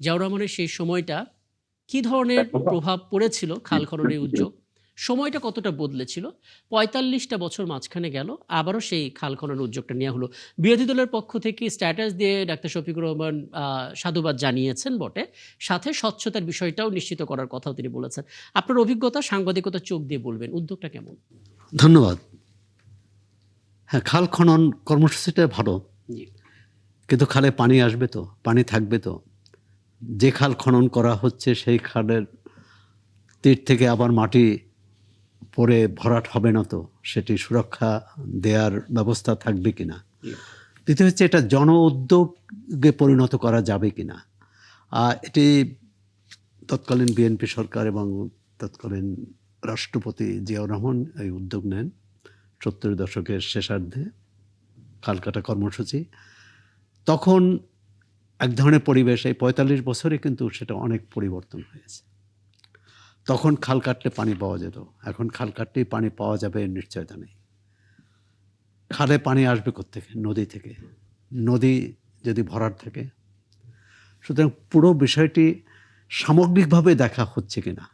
জিয়াউর রহমানের সেই সময়টা কি ধরনের প্রভাব পড়েছিল খাল খননের উদ্যোগ? সময়টা কতটা বদলেছিল? ৪৫টা বছর মাঝখানে গেল, আবারও সেই খাল খননের উদ্যোগটা নেয়া হলো। বিরোধী দলের পক্ষ থেকে স্ট্যাটাস দিয়ে ডাক্তার শফিকুর রহমান সাধুবাদ জানিয়েছেন বটে, সাথে স্বচ্ছতার বিষয়টাও নিশ্চিত করার কথাও তিনি বলেছেন। আপনার অভিজ্ঞতা, সাংবাদিকতার চোখ দিয়ে বলবেন, উদ্যোগটা কেমন? ধন্যবাদ। হ্যাঁ, খাল খনন কর্মসূচিটা ভালো, জি। কিন্তু খালে পানি আসবে তো, পানি থাকবে তো। যে খাল খনন করা হচ্ছে সেই খালের তীর থেকে আবার মাটি পড়ে ভরাট হবে না তো, সেটি সুরক্ষা দেওয়ার ব্যবস্থা থাকবে কিনা। জি। দ্বিতীয় হচ্ছে এটা জন উদ্যোগে পরিণত করা যাবে কিনা। এটি তৎকালীন বিএনপি সরকার এবং তৎকালীন রাষ্ট্রপতি জিয়াউর রহমান এই উদ্যোগ নেন ৭০ দশকের শেষার্ধে, খাল কাটা কর্মসূচি। তখন এক ধরনের পরিবেশ, এই ৪৫ বছরে কিন্তু সেটা অনেক পরিবর্তন হয়েছে। তখন খাল কাটলে পানি পাওয়া যেত, এখন খাল কাটলেই পানি পাওয়া যাবে এর নিশ্চয়তা নেই। খালে পানি আসবে কোত্থেকে? নদী থেকে। নদী যদি ভরাট থাকে, সুতরাং পুরো বিষয়টি সামগ্রিকভাবে দেখা হচ্ছে কিনা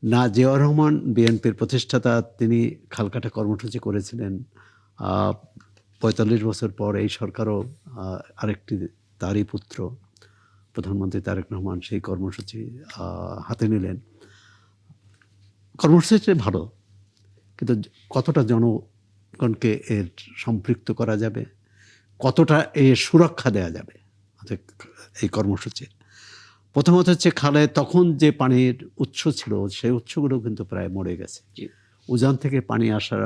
না। জিয়াউর রহমান বিএনপির প্রতিষ্ঠাতা, তিনি খাল কাটা কর্মসূচি করেছিলেন। ৪৫ বছর পর এই সরকারও আরেকটি, তারই পুত্র প্রধানমন্ত্রী তারেক রহমান সেই কর্মসূচি হাতে নিলেন। কর্মসূচি ভালো, কিন্তু কতটা জনগণকে এর সম্পৃক্ত করা যাবে, কতটা এর সুরক্ষা দেওয়া যাবে এই কর্মসূচির। প্রথমত হচ্ছে, খালে তখন যে পানির উৎস ছিল সেই উৎসগুলো কিন্তু প্রায় মরে গেছে। উজান থেকে পানি আসার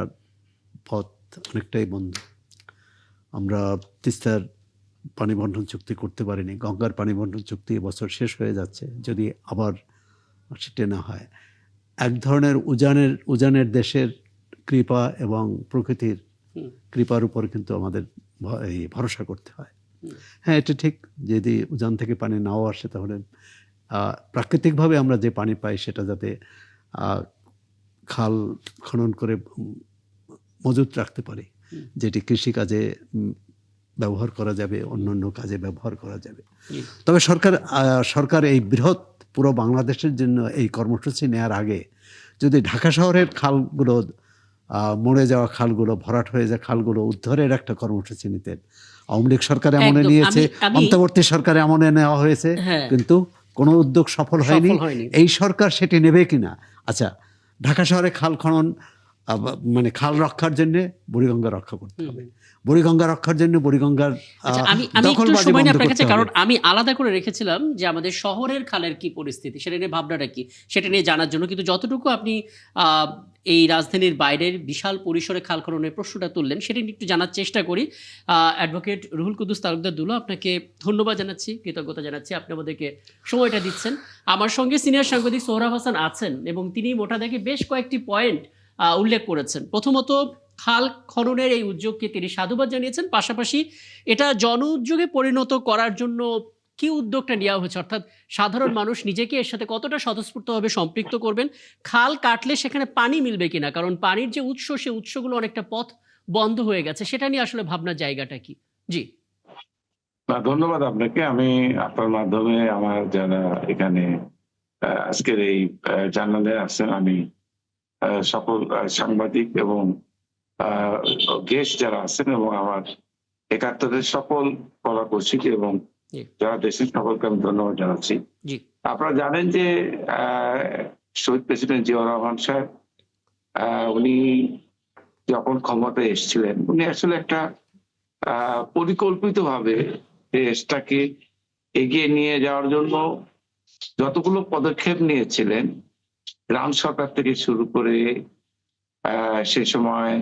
পথ অনেকটাই বন্ধ। আমরা তিস্তার পানি বন্টন চুক্তি করতে পারিনি, গঙ্গার পানি বন্টন চুক্তি এবছর শেষ হয়ে যাচ্ছে, যদি আবার সেটা না হয়। এক ধরনের উজানের দেশের কৃপা এবং প্রকৃতির কৃপার উপর কিন্তু আমাদের এই ভরসা করতে হয়। হ্যাঁ, এটা ঠিক, যদি উজান থেকে পানি নাও আসে, তাহলে প্রাকৃতিকভাবে আমরা যে পানি পাই সেটা যাতে খাল খনন করে মজুত রাখতে পারি, যেটি কৃষিকাজে ব্যবহার করা যাবে, অন্যান্য কাজে ব্যবহার করা যাবে। তবে সরকার এই বৃহৎ পুরো বাংলাদেশের জন্য এই কর্মসূচি নেওয়ার আগে যদি ঢাকা শহরের খালগুলো, মরে যাওয়া খালগুলো, ভরাট হয়ে যাওয়া খালগুলো উদ্ধারের একটা কর্মসূচি নিতেন। আওয়ামী লীগ সরকার এমনে নিয়েছে, অন্তর্বর্তী সরকার এমনে নেওয়া হয়েছে, কিন্তু কোনো উদ্যোগ সফল হয়নি। এই সরকার সেটি নেবে কিনা। আচ্ছা, ঢাকা শহরে খাল খনন, মানে খাল রক্ষার জন্য বুড়িগঙ্গা রক্ষা করতে হবে, বুড়িগঙ্গা রক্ষার জন্য বুড়িগঙ্গার দখলবাজি বন্ধ করতে হবে। কারণ আমি আলাদা করে রেখেছিলাম যে আমাদের শহরের খালের কি পরিস্থিতি, সেটা নিয়ে ভাবনাটা কি, সেটা নিয়ে জানার জন্য। কিন্তু যতটুকু আপনি এই রাজধানীর বাইরের বিশাল পরিসরে খাল খননের প্রশ্নটা তুললেন, সেটা নিয়ে একটু জানার চেষ্টা করি। অ্যাডভোকেট রুহুল কুদ্দুস তালুকদার দুলা, আপনাকে ধন্যবাদ জানাচ্ছি, কৃতজ্ঞতা জানাচ্ছি, আপনি আমাদেরকে সময়টা দিচ্ছেন। আমার সঙ্গে সিনিয়র সাংবাদিক সোহরাব হাসান আছেন, এবং তিনি মোটা দাগে বেশ কয়েকটি পয়েন্ট উল্লেখ করেছেন। প্রথমত, খাল খননের এই উদ্যোগকে তিনি সাধুবাদ জানিয়েছেন, পাশাপাশি এটা জন উদ্যোগে পরিণত করার জন্য কি উদ্যোগটা নেওয়া হয়েছে, অর্থাৎ সাধারণ মানুষ নিজেকে এর সাথে কতটা স্বতঃস্ফূর্তভাবে সম্পৃক্ত করবেন, খাল কাটলে সেখানে পানি মিলবে কিনা, কারণ পানির যে উৎস, সে উৎসগুলো অনেকটা পথ বন্ধ হয়ে গেছে, সেটা নিয়ে আসলে ভাবনার জায়গাটা কি? জি, ধন্যবাদ আপনাকে। আমি আপনার মাধ্যমে আমার যারা এখানে আজকের এই জার্নালে আছেন, আমি সকল সাংবাদিক এবং গেস্ট যারা আছেন এবং আমার একাত্তরের সকল কলাকুশলী এবং যারা দেশের সকলকে আমি ধন্যবাদ জানাচ্ছি। আপনারা জানেন যে শহীদ প্রেসিডেন্ট জিয়াউর রহমান সাহেব, উনি যখন ক্ষমতায় এসেছিলেন, উনি আসলে একটা পরিকল্পিতভাবে দেশটাকে এগিয়ে নিয়ে যাওয়ার জন্য যতগুলো পদক্ষেপ নিয়েছিলেন, গ্রাম সরকার থেকে শুরু করে সে সময়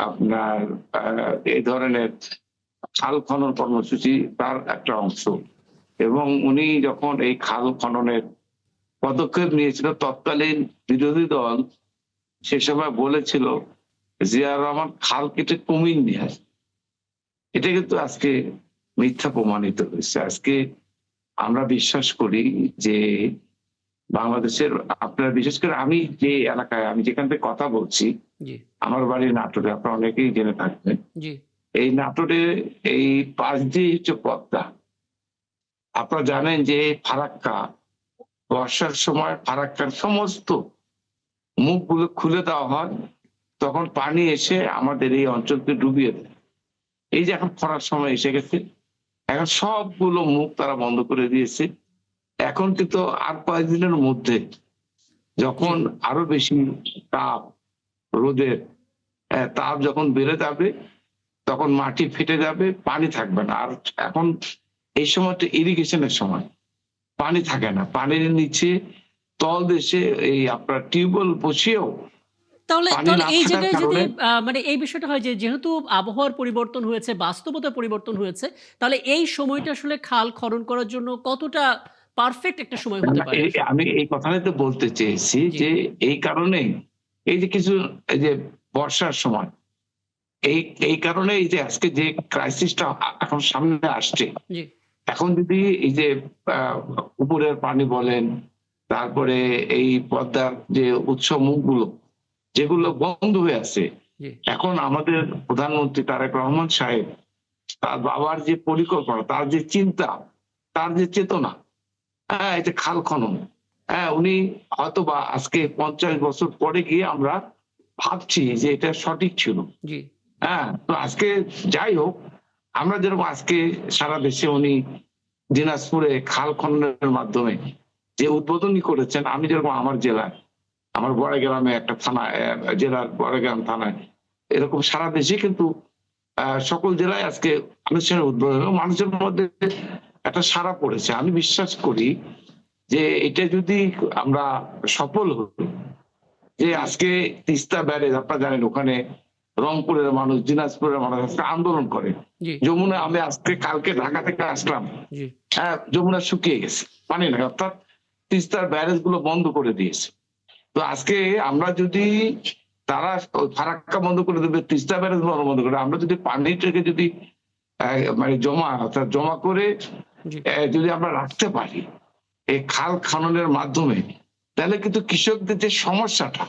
আপনার এই ধরনের খাল খনন কর্মসূচি তার একটা অংশ। এবং উনি যখন এই খাল খননের পদক্ষেপ নিয়েছিল, তৎকালীন বিরোধী দল সে সময় বলেছিল জিয়াউর রহমান খাল কেটে কুমির নিয়ে আসে। এটা কিন্তু আজকে মিথ্যা প্রমাণিত হয়েছে। আজকে আমরা বিশ্বাস করি যে বাংলাদেশের, আপনারা বিশেষ করে আমি যে এলাকায়, আমি যেখান থেকে কথা বলছি, আমার বাড়ি নাটোরে, আপনারা অনেকেই জেনে থাকবেন। এই নাটোরে এই পাশ দিয়ে হচ্ছে পদ্মা, আপনারা জানেন যে ফারাক্কা বর্ষার সময় ফারাক্কার সমস্ত মুখগুলো খুলে দেওয়া হয়, তখন পানি এসে আমাদের এই অঞ্চলকে ডুবিয়ে দেয়। এই যে এখন খরার সময় এসে গেছে, এখন সবগুলো মুখ তারা বন্ধ করে দিয়েছে। এখন কিন্তু আর কয়েকদিনের মধ্যে যখন আরো বেশি তাপ, রোদের তাপ যখন বেড়ে যাবে, তখন মাটি ফেটে যাবে, পানি থাকবে না। আর এখন এই সময়টা ইরিগেশনের সময়, পানি থাকে না। পানির নিচে তলদেশে এই আপনার টিউবওয়েল বসিয়েও তাহলে পানি তাহলে না এই থাকার জায়গায় যদি কারণে মানে এই বিষয়টা হয় যে যেহেতু আবহাওয়ার পরিবর্তন হয়েছে, বাস্তবতা পরিবর্তন হয়েছে, তাহলে এই সময়টা আসলে খাল খনন করার জন্য কতটা পারফেক্ট একটা সময় হতে পারে আসলে? আমি এই কথাটাই তো বলতে চেয়েছি জি, যে এই কারণেই এই যে কিছু এই যে বর্ষার সময় এই এই কারণে এই যে আজকে যে ক্রাইসিসটা এখন সামনে আসছে, জি, এখন যদি এই যে আহ, উপরের পানি বলেন, তারপরে এই পদ্মার যে উৎস মুখগুলো যেগুলো বন্ধ হয়ে আছে, জি, এখন আমাদের প্রধানমন্ত্রী তারেক রহমান সাহেব তার বাবার যে পরিকল্পনা, তার যে চিন্তা, তার যে চেতনা, হ্যাঁ, এটা খাল খনন, হ্যাঁ, উনি হয়তো বা আজকে 50 বছর পরে গিয়ে আমরা ভাবছি যে এটা সঠিক ছিল। জি, হ্যাঁ, তো আজকে যাই হোক, আমরা যেরকম আজকে সারা দেশে উনি দিনাজপুরে খাল খননের মাধ্যমে যে উদ্বোধনী করেছেন, আমি যেরকম আমার জেলায়, আমার বড়গ্রামে একটা থানা, জেলার বড়গ্রাম থানায়, এরকম সারা দেশে কিন্তু সকল জেলায় আজকে আনুষ্ঠানিক উদ্বোধন এবং মানুষের মধ্যে একটা সাড়া পড়েছে। আমি বিশ্বাস করি যে এটা যদি আমরা সফল হই, যে আজকে তিস্তা ব্যারেজ আপনারা জানেন, ওখানে রংপুরের মানুষ, দিনাজপুরের মানুষ আজকে আন্দোলন করে। জি, যমুনা, আমি আজকে কালকে ঢাকা থেকে আসলাম, জি, হ্যাঁ, যমুনা শুকিয়ে গেছে, পানি নাই, অর্থাৎ তিস্তার ব্যারেজ গুলো বন্ধ করে দিয়েছে। তো আজকে আমরা যদি তারা ওই ফারাক্কা বন্ধ করে দেবে, তিস্তা ব্যারেজ বন্ধ করে, আমরা যদি পানিটাকে যদি মানে জমা, অর্থাৎ জমা করে জি। যদি আমরা রাখতে পারি এই খাল খননের মাধ্যমে, তাহলে কিন্তু কৃষকদের যে সমস্যাটা,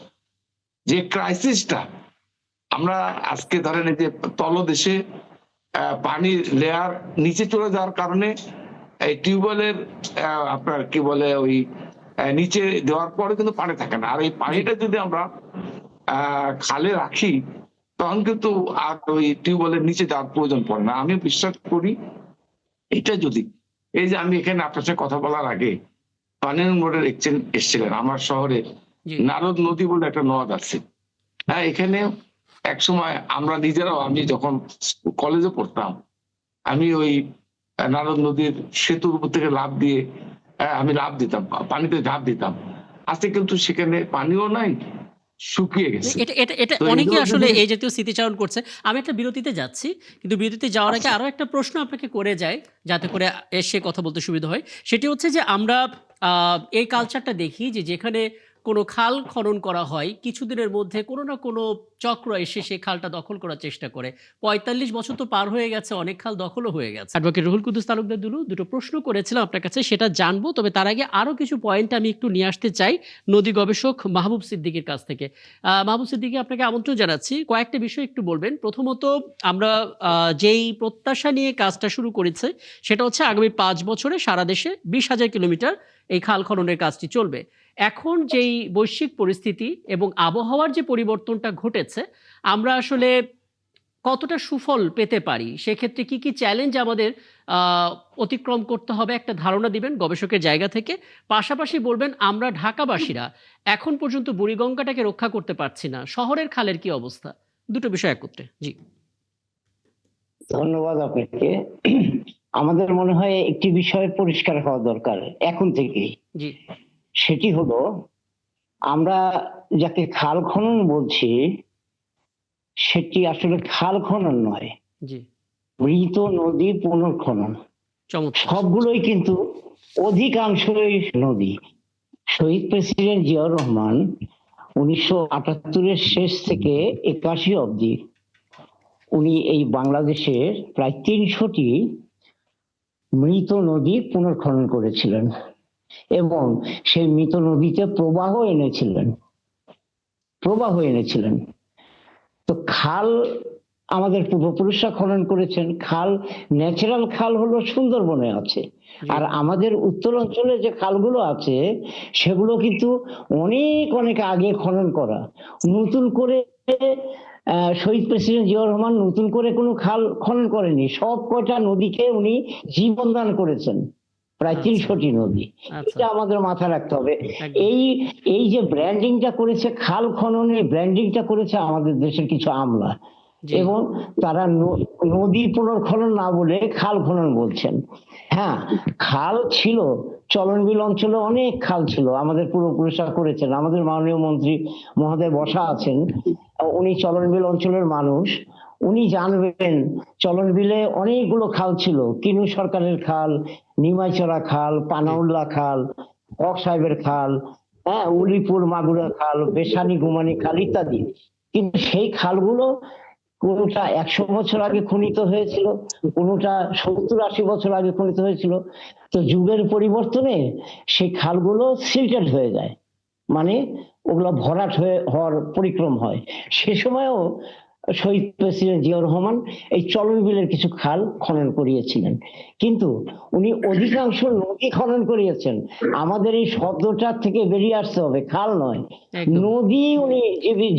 যে ক্রাইসিসটা, আমরা আজকে ধরেন এই যে তলদেশে পানির লেয়ার নিচে চলে যাওয়ার কারণে এই টিউবওয়েলের আপনার কি বলে ওই নিচে দেওয়ার পরে কিন্তু পানি থাকে না। আর এই পানিটা যদি আমরা খালে রাখি, তখন কিন্তু আর ওই টিউবওয়েলের নিচে যাওয়ার প্রয়োজন পড়ে না। আমি বিশ্বাস করি এটা যদি, এই যে আমি এখানে আপনার সাথে কথা বলার আগে পানীয় বোর্ডের এসেছিলেন আমার শহরে, জি, নারদ নদী বলে একটা নদ আছে, হ্যাঁ, এখানে এক সময় আমরা নিজেরাও, আমি যখন কলেজে পড়তাম, আমি ওই নারদ নদীর সেতুর উপর থেকে লাফ দিয়ে আমি লাফ দিতাম, পানিতে ঝাঁপ দিতাম। আজকে কিন্তু সেখানে পানিও নাই, শুকিয়ে গেছে। এটা এটা এটা তো অনেকেই এগুলো আসলে যদি এই জাতীয় স্মৃতিচারণ করছে। আমি একটা বিরতিতে যাচ্ছি। কিন্তু বিরতিতে যাওয়ার আগে আচ্ছা, আরো একটা প্রশ্ন আপনাকে করে যাই, যাতে করে এসে কথা বলতে সুবিধা হয়। সেটি হচ্ছে যে আমরা এই কালচারটা দেখি যে যেখানে কোনো খাল খনন করা হয়, কিছুদিনের মধ্যে কোনো না কোনো চক্র এসে সেই খালটা দখল করার চেষ্টা করে। ৪৫ বছর তো পার হয়ে গেছে, অনেক খাল দখলও হয়ে গেছে। অ্যাডভোকেট রুহুল কুদ্দুস তালুকদার দুলু, দুটো প্রশ্ন করেছিলাম আপনার কাছে, সেটা জানবো। তবে তার আগে আরো কিছু পয়েন্ট আমি একটু নিয়ে আসতে চাই নদী গবেষক মাহবুব সিদ্দিকীর কাছ থেকে। মাহবুব সিদ্দিকী, আপনাকে আমন্ত্রণ জানাচ্ছি। কয়েকটা বিষয় একটু বলবেন। প্রথমত, আমরা যেই প্রত্যাশা নিয়ে কাজটা শুরু করেছে, সেটা হচ্ছে আগামী ৫ বছরে সারা দেশে ২০,০০০ কিলোমিটার এই খাল খননের কাজটি চলবে। এখন যেই বৈশ্বিক পরিস্থিতি এবং আবহাওয়ার যে পরিবর্তনটা ঘটেছে, আমরা আসলে কতটা সুফল পেতে পারি? সেক্ষেত্রে কি, কি চ্যালেঞ্জ আমাদের আ অতিক্রম করতে হবে, একটা ধারণা দিবেন গবেষকের জায়গা থেকে। পাশাপাশি বলবেন আমরা ঢাকাবাসীরা এখন পর্যন্ত বুড়িগঙ্গাটাকে রক্ষা করতে পারছি না। শহরের খালের কি অবস্থা? দুটো বিষয় একত্রে। জি, ধন্যবাদ আপনাকে। আমাদের মনে হয় একটি বিষয় পরিষ্কার হওয়া দরকার এখন থেকেই। জি, সেটি হলো, আমরা যাকে খাল খনন বলছি, সেটি আসলে খাল খনন নয়, জি। মৃত নদী পুনর্খনন। চমৎকার! সবগুলোই কিন্তু অধিকাংশই নদী। শহীদ প্রেসিডেন্ট জিয়াউর রহমান 1978-এর শেষ থেকে 81 অবধি উনি এই বাংলাদেশের প্রায় 300টি মৃত নদী পুনর্খনন করেছিলেন এবং সেই মৃত নদীতে প্রবাহ এনেছিলেন। তো খাল আমাদের পূর্বপুরুষরা খনন করেছেন। খাল, ন্যাচারাল খাল হলো সুন্দরবনে আছে। আর আমাদের উত্তর অঞ্চলে যে খালগুলো আছে সেগুলো কিন্তু অনেক অনেক আগে খনন করা। নতুন করে শহীদ প্রেসিডেন্ট জিয়াউর রহমান নতুন করে কোনো খাল খনন করেনি, সব কয়টা নদীকে উনি জীবন দান করেছেন, প্রায় আচ্ছা 300টি নদী। আচ্ছা, এটা আমাদের মাথায় রাখতে হবে। একদম। এই এই যে ব্র্যান্ডিংটা করেছে খাল খননে, ব্র্যান্ডিংটা করেছে আমাদের দেশের কিছু আমলা, জি এবং তারা নদী পুনর্খনন না বলে খাল খনন বলছেন। হ্যাঁ, খাল ছিল, চলনবিল অঞ্চলে অনেক খাল ছিল, আমাদের পূর্বপুরুষরা করেছেন। আমাদের মাননীয় মন্ত্রী মহোদয় বসা আছেন, উনি চলনবিল অঞ্চলের মানুষ, উনি জানবেন চলনবিলে অনেকগুলো খাল ছিল, কিনু সরকারের খাল, নিমাইচড়া খাল, পানাউল্লাহ খাল, হক সাহেবের খাল, হ্যাঁ, উলিপুর মাগুরা খাল, বেসানি গুমানি খাল ইত্যাদি। কিন্তু সেই খালগুলো কোনটা 100 বছর আগে খনিত হয়েছিল, কোনটা 70-80 বছর আগে খনিত হয়েছিল। তো যুগের পরিবর্তনে সেই খালগুলো সিল্টেড হয়ে যায়, মানে ওগুলো ভরাট হওয়ার পরিক্রম হয়। সে সময়ও শহীদ প্রেসিডেন্ট জিয়াউর রহমান এই চলন বিলের কিছু খাল খনন করিয়েছিলেন, কিন্তু উনি অধিকাংশ নদী খনন করিয়েছেন। আমাদের এই শব্দটার থেকে বেরিয়ে আসতে হবে, খাল নয়, একদম। নদী উনি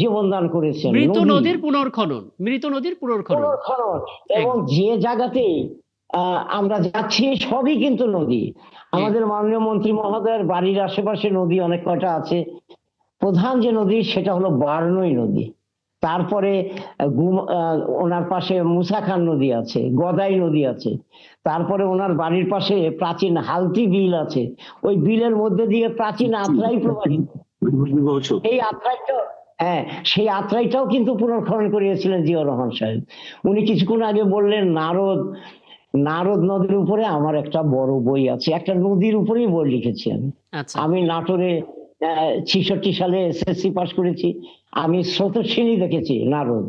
জীবন দান করেছেন। মৃত নদী নদীর পুনর্খনন, মৃত নদীর পুনর্খনন। পুনর্খনন, এবং একদম। যে জায়গাতে আমরা যাচ্ছি সবই কিন্তু নদী। আমাদের মাননীয় মন্ত্রী মহোদয়ের বাড়ির আশেপাশে নদী অনেক কয়টা আছে। প্রধান যে নদী সেটা হলো বারনই নদী, তারপরে ওনার পাশে মুসা খান নদী আছে, গদাই নদী আছে, তারপরে ওনার বাড়ির পাশে প্রাচীন হালতি বিল আছে, ওই বিলের মধ্যে দিয়ে প্রাচীন আত্রাই প্রবাহিত। এই আত্রাইটা, হ্যাঁ, সেই আত্রাইটাও কিন্তু পুনর্খনন করিয়েছিলেন জিয়াউর রহমান সাহেব। উনি কিছুক্ষণ আগে বললেন নারদ, নারদ নদীর উপরে আমার একটা বড় বই আছে, একটা নদীর উপরেই বই লিখেছি আমি। আচ্ছা আমি নাটোরে 66 সালে এসএসসি পাস করেছি। আমি স্রোতস্বিনী দেখেছি, নারদ,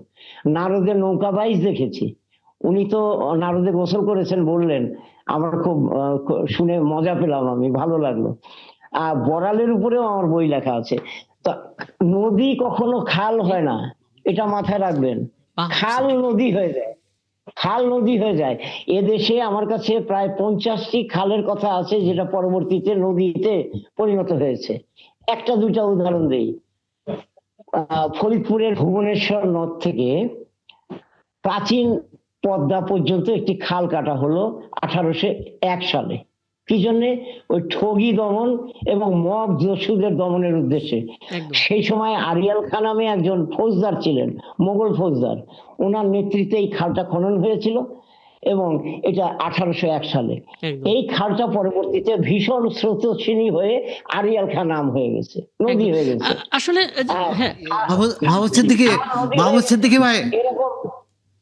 নারদের নৌকা বাইচ দেখেছি। উনি তো নারদে গোসল করেছেন বললেন, আমার খুব শুনে মজা পেলাম, আমি ভালো লাগলো। বড়ালের উপরেও আমার বই লেখা আছে। তো নদী কখনো খাল হয় না, এটা মাথায় রাখবেন। বাহ, খাল নদী হয়ে যায়, খাল নদী হয়ে যায়। এদেশে আমার কাছে প্রায় 50টি খালের কথা আছে যেটা পরবর্তীতে নদীতে পরিণত হয়েছে। একটা দুইটা উদাহরণ দেই। ফরিদপুরের ভুবনেশ্বর নদ থেকে প্রাচীন পদ্মা পর্যন্ত একটি খাল কাটা হলো 1801 সালে। কি জন্যে? ওই ঠগী দমন এবং মগ দস্যুদের দমনের উদ্দেশ্যে। একদম সেই সময় আরিয়াল খান নামে একজন ফৌজদার ছিলেন, মোগল ফৌজদার, ওনার নেতৃত্বে এই খালটা খনন হয়েছিল, এবং এটা 1801 সালে। একদম এই খালটা পরবর্তীতে ভীষণ স্রোতস্বিনী হয়ে আরিয়াল খান নাম হয়ে গেছে, নদী একদম। হয়ে গেছে। আসলে হ্যাঁ মাহমুদ সিদ্দিকী, মাহমুদ সিদ্দিকী ভাই, এরকম,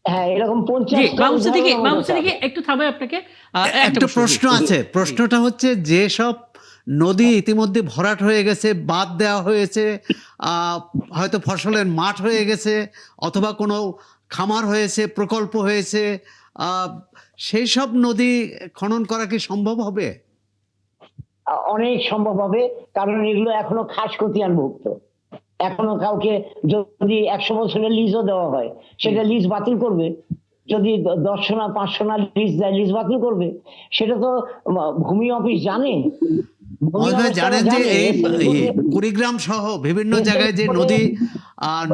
হ্যাঁ, এরকম জি 50টা মাহমুদ সিদ্দিকী, উদাহরণ মাহমুদ আমাদের সিদ্দিকী কাছে। একটু থামাই আপনাকে। একটা একটা জি প্রশ্ন আছে। প্রশ্নটা হচ্ছে, যেসব নদী ইতিমধ্যে ভরাট হয়ে গেছে, বাদ দেওয়া হয়েছে, হয়তো ফসলের মাঠ হয়ে গেছে, অথবা কোনো খামার হয়েছে, প্রকল্প হয়েছে, সেই সব নদী খনন করা কি সম্ভব হবে? অনেক সম্ভব হবে, কারণ এগুলো এখনো খাস খতিয়ানভুক্ত। এখনো কাউকে যদি 100 বছরের লিজও দেওয়া হয়, সেটা লিজ বাতিল করবে। যদি 10 সোনা 5 সোনা লিজ দেয়, লিজ বাতিল করবে। সেটা তো ভূমি অফিস জানে, ভূমি মহোদয় অফিস জানেন যে এই কুড়িগ্রাম সহ বিভিন্ন জায়গায় যে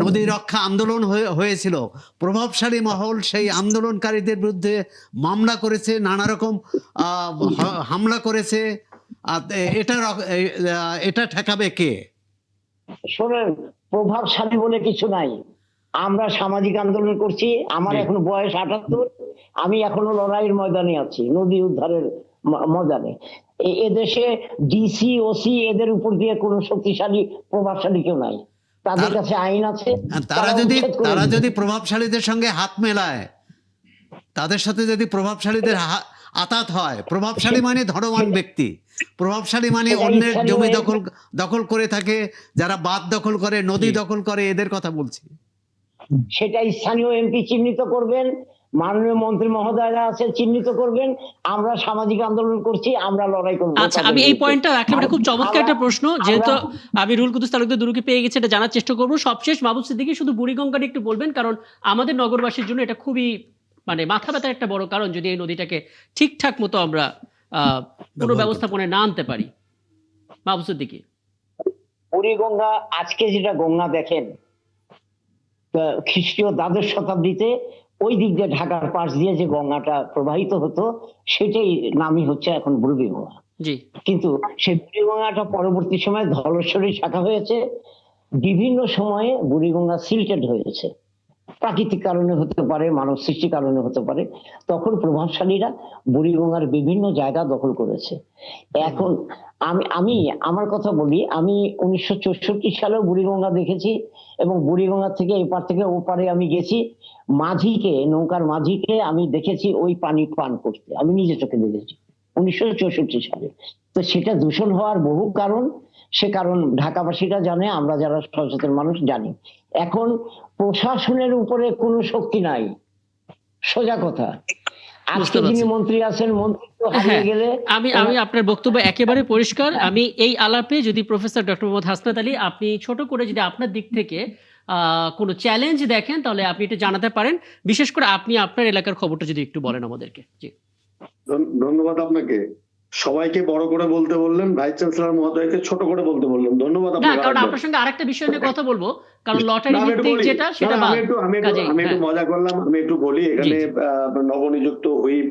নদী রক্ষা আন্দোলন হয়েছিল, প্রভাবশালী মহল সেই আন্দোলনকারীদের বিরুদ্ধে মামলা করেছে, নানা রকম হামলা করেছে। এটা ঠেকাবে কে? শোনেন, প্রভাবশালী বলে কিছু নাই। আমরা সামাজিক আন্দোলন করছি, আমার এখন বয়স 78, আমি এখনো লড়াইয়ের ময়দানে আছি, নদী উদ্ধারের ময়দানে। এদেশে ডিসি ওসি এদের উপর দিয়ে কোনো শক্তিশালী প্রভাবশালী কেউ নাই, তাদের কাছে আইন আছে। তারা যদি প্রভাবশালীদের সঙ্গে হাত মেলায়, তাদের সাথে যদি প্রভাবশালীদের আতাত হয়, প্রভাবশালী মানে ধনবান ব্যক্তি, প্রভাবশালী মানে অন্যের জমি দখল করে থাকে, যারা বাঁধ দখল করে, নদী দখল করে, এদের কথা বলছি। সেটা স্থানীয় এমপি চিহ্নিত করবেন, মাননীয় মন্ত্রী মহোদয়রা আছে, চিহ্নিত করবেন। আমরা সামাজিক আন্দোলন করছি, আমরা লড়াই করবো আচ্ছা, তাদের আমি এই বিরুদ্ধে। পয়েন্টটা রাখলাম, এটা খুব চমৎকার একটা প্রশ্ন। যেহেতু আমরা- আমি রুহুল কুদ্দুস তালুকদার দুরুকে পেয়ে গেছি, এটা জানার চেষ্টা করবো। সবশেষ মাহবুব সিদ্দিকী শুধু বুড়িগঙ্গাটা একটু বলবেন, কারণ আমাদের নগরবাসীর জন্য এটা খুবই মানে মাথা ব্যথার একটা বড় কারণ, যদি এই নদীটাকে ঠিকঠাক মতো আমরা কোনো ব্যবস্থাপনায় না আনতে পারি। মাহবুব সিদ্দিকী। বুড়িগঙ্গা আজকে যেটা গঙ্গা দেখেন, খ্রিস্টীয় দ্বাদশ শতাব্দীতে ওই দিক দিয়ে ঢাকার পাশ দিয়ে যে গঙ্গাটা প্রবাহিত হতো, সেটাই নামই হচ্ছে এখন বুড়িগঙ্গা। জি কিন্তু সেই বুড়িগঙ্গাটা পরবর্তী সময়ে ধলেশ্বরী শাখা হয়েছে। বিভিন্ন সময়ে বুড়িগঙ্গা সিল্টেড হয়েছে, প্রাকৃতিক কারণে হতে পারে, মানব সৃষ্টি কারণে হতে পারে। তখন প্রভাবশালীরা বুড়িগঙ্গার বিভিন্ন জায়গা দখল করেছে। এখন আমি আমার কথা বলি, আমি 1964 সালেও বুড়িগঙ্গা দেখেছি, এবং বুড়িগঙ্গা থেকে এপার থেকে ওপারে আমি গেছি। মাঝিকে, নৌকার মাঝিকে আমি দেখেছি ওই পানি পান করতে, আমি নিজে চোখে দেখেছি 1964 সালে। তো সেটা দূষণ হওয়ার বহু কারণ, সে কারণ ঢাকাবাসীরা জানে, আমরা যারা সচেতন মানুষ জানি। এখন প্রশাসনের উপরে কোনো শক্তি নাই, সোজা কথা। আজকে বুঝতে যিনি পারছি। মন্ত্রী আছেন, মন্ত্রী তো হারিয়ে হ্যাঁ, গেলে আমি আপনার বক্তব্য একেবারে পরিষ্কার। আমি এই আলাপে যদি প্রফেসর ডক্টর মোহাম্মদ হাসনাত আলী, আপনি ছোট করে যদি আপনার দিক থেকে কোনো চ্যালেঞ্জ দেখেন, তাহলে আপনি এটা জানাতে পারেন। বিশেষ করে আপনি আপনার এলাকার খবরটা যদি একটু বলেন আমাদেরকে। জি ধন্যবাদ আপনাকে। সবাইকে বড় করে বলতে বললেন, ভাইস চ্যান্সেলর মহোদয়কে ছোট করে বলতে বললেন। ধন্যবাদ না, আপনাকে। কারণ আপনার সঙ্গে আরেকটা বিষয় নিয়ে কথা বলবো, কারণ লটারি না, আমি একটু ভিত্তিক বলি। যেটা, না, সেটা না, বাদ। আমি কাজেই একটু হ্যাঁ, মজা করলাম। আমি একটু বলি, এখানে জি। নবনিযুক্ত হুইপ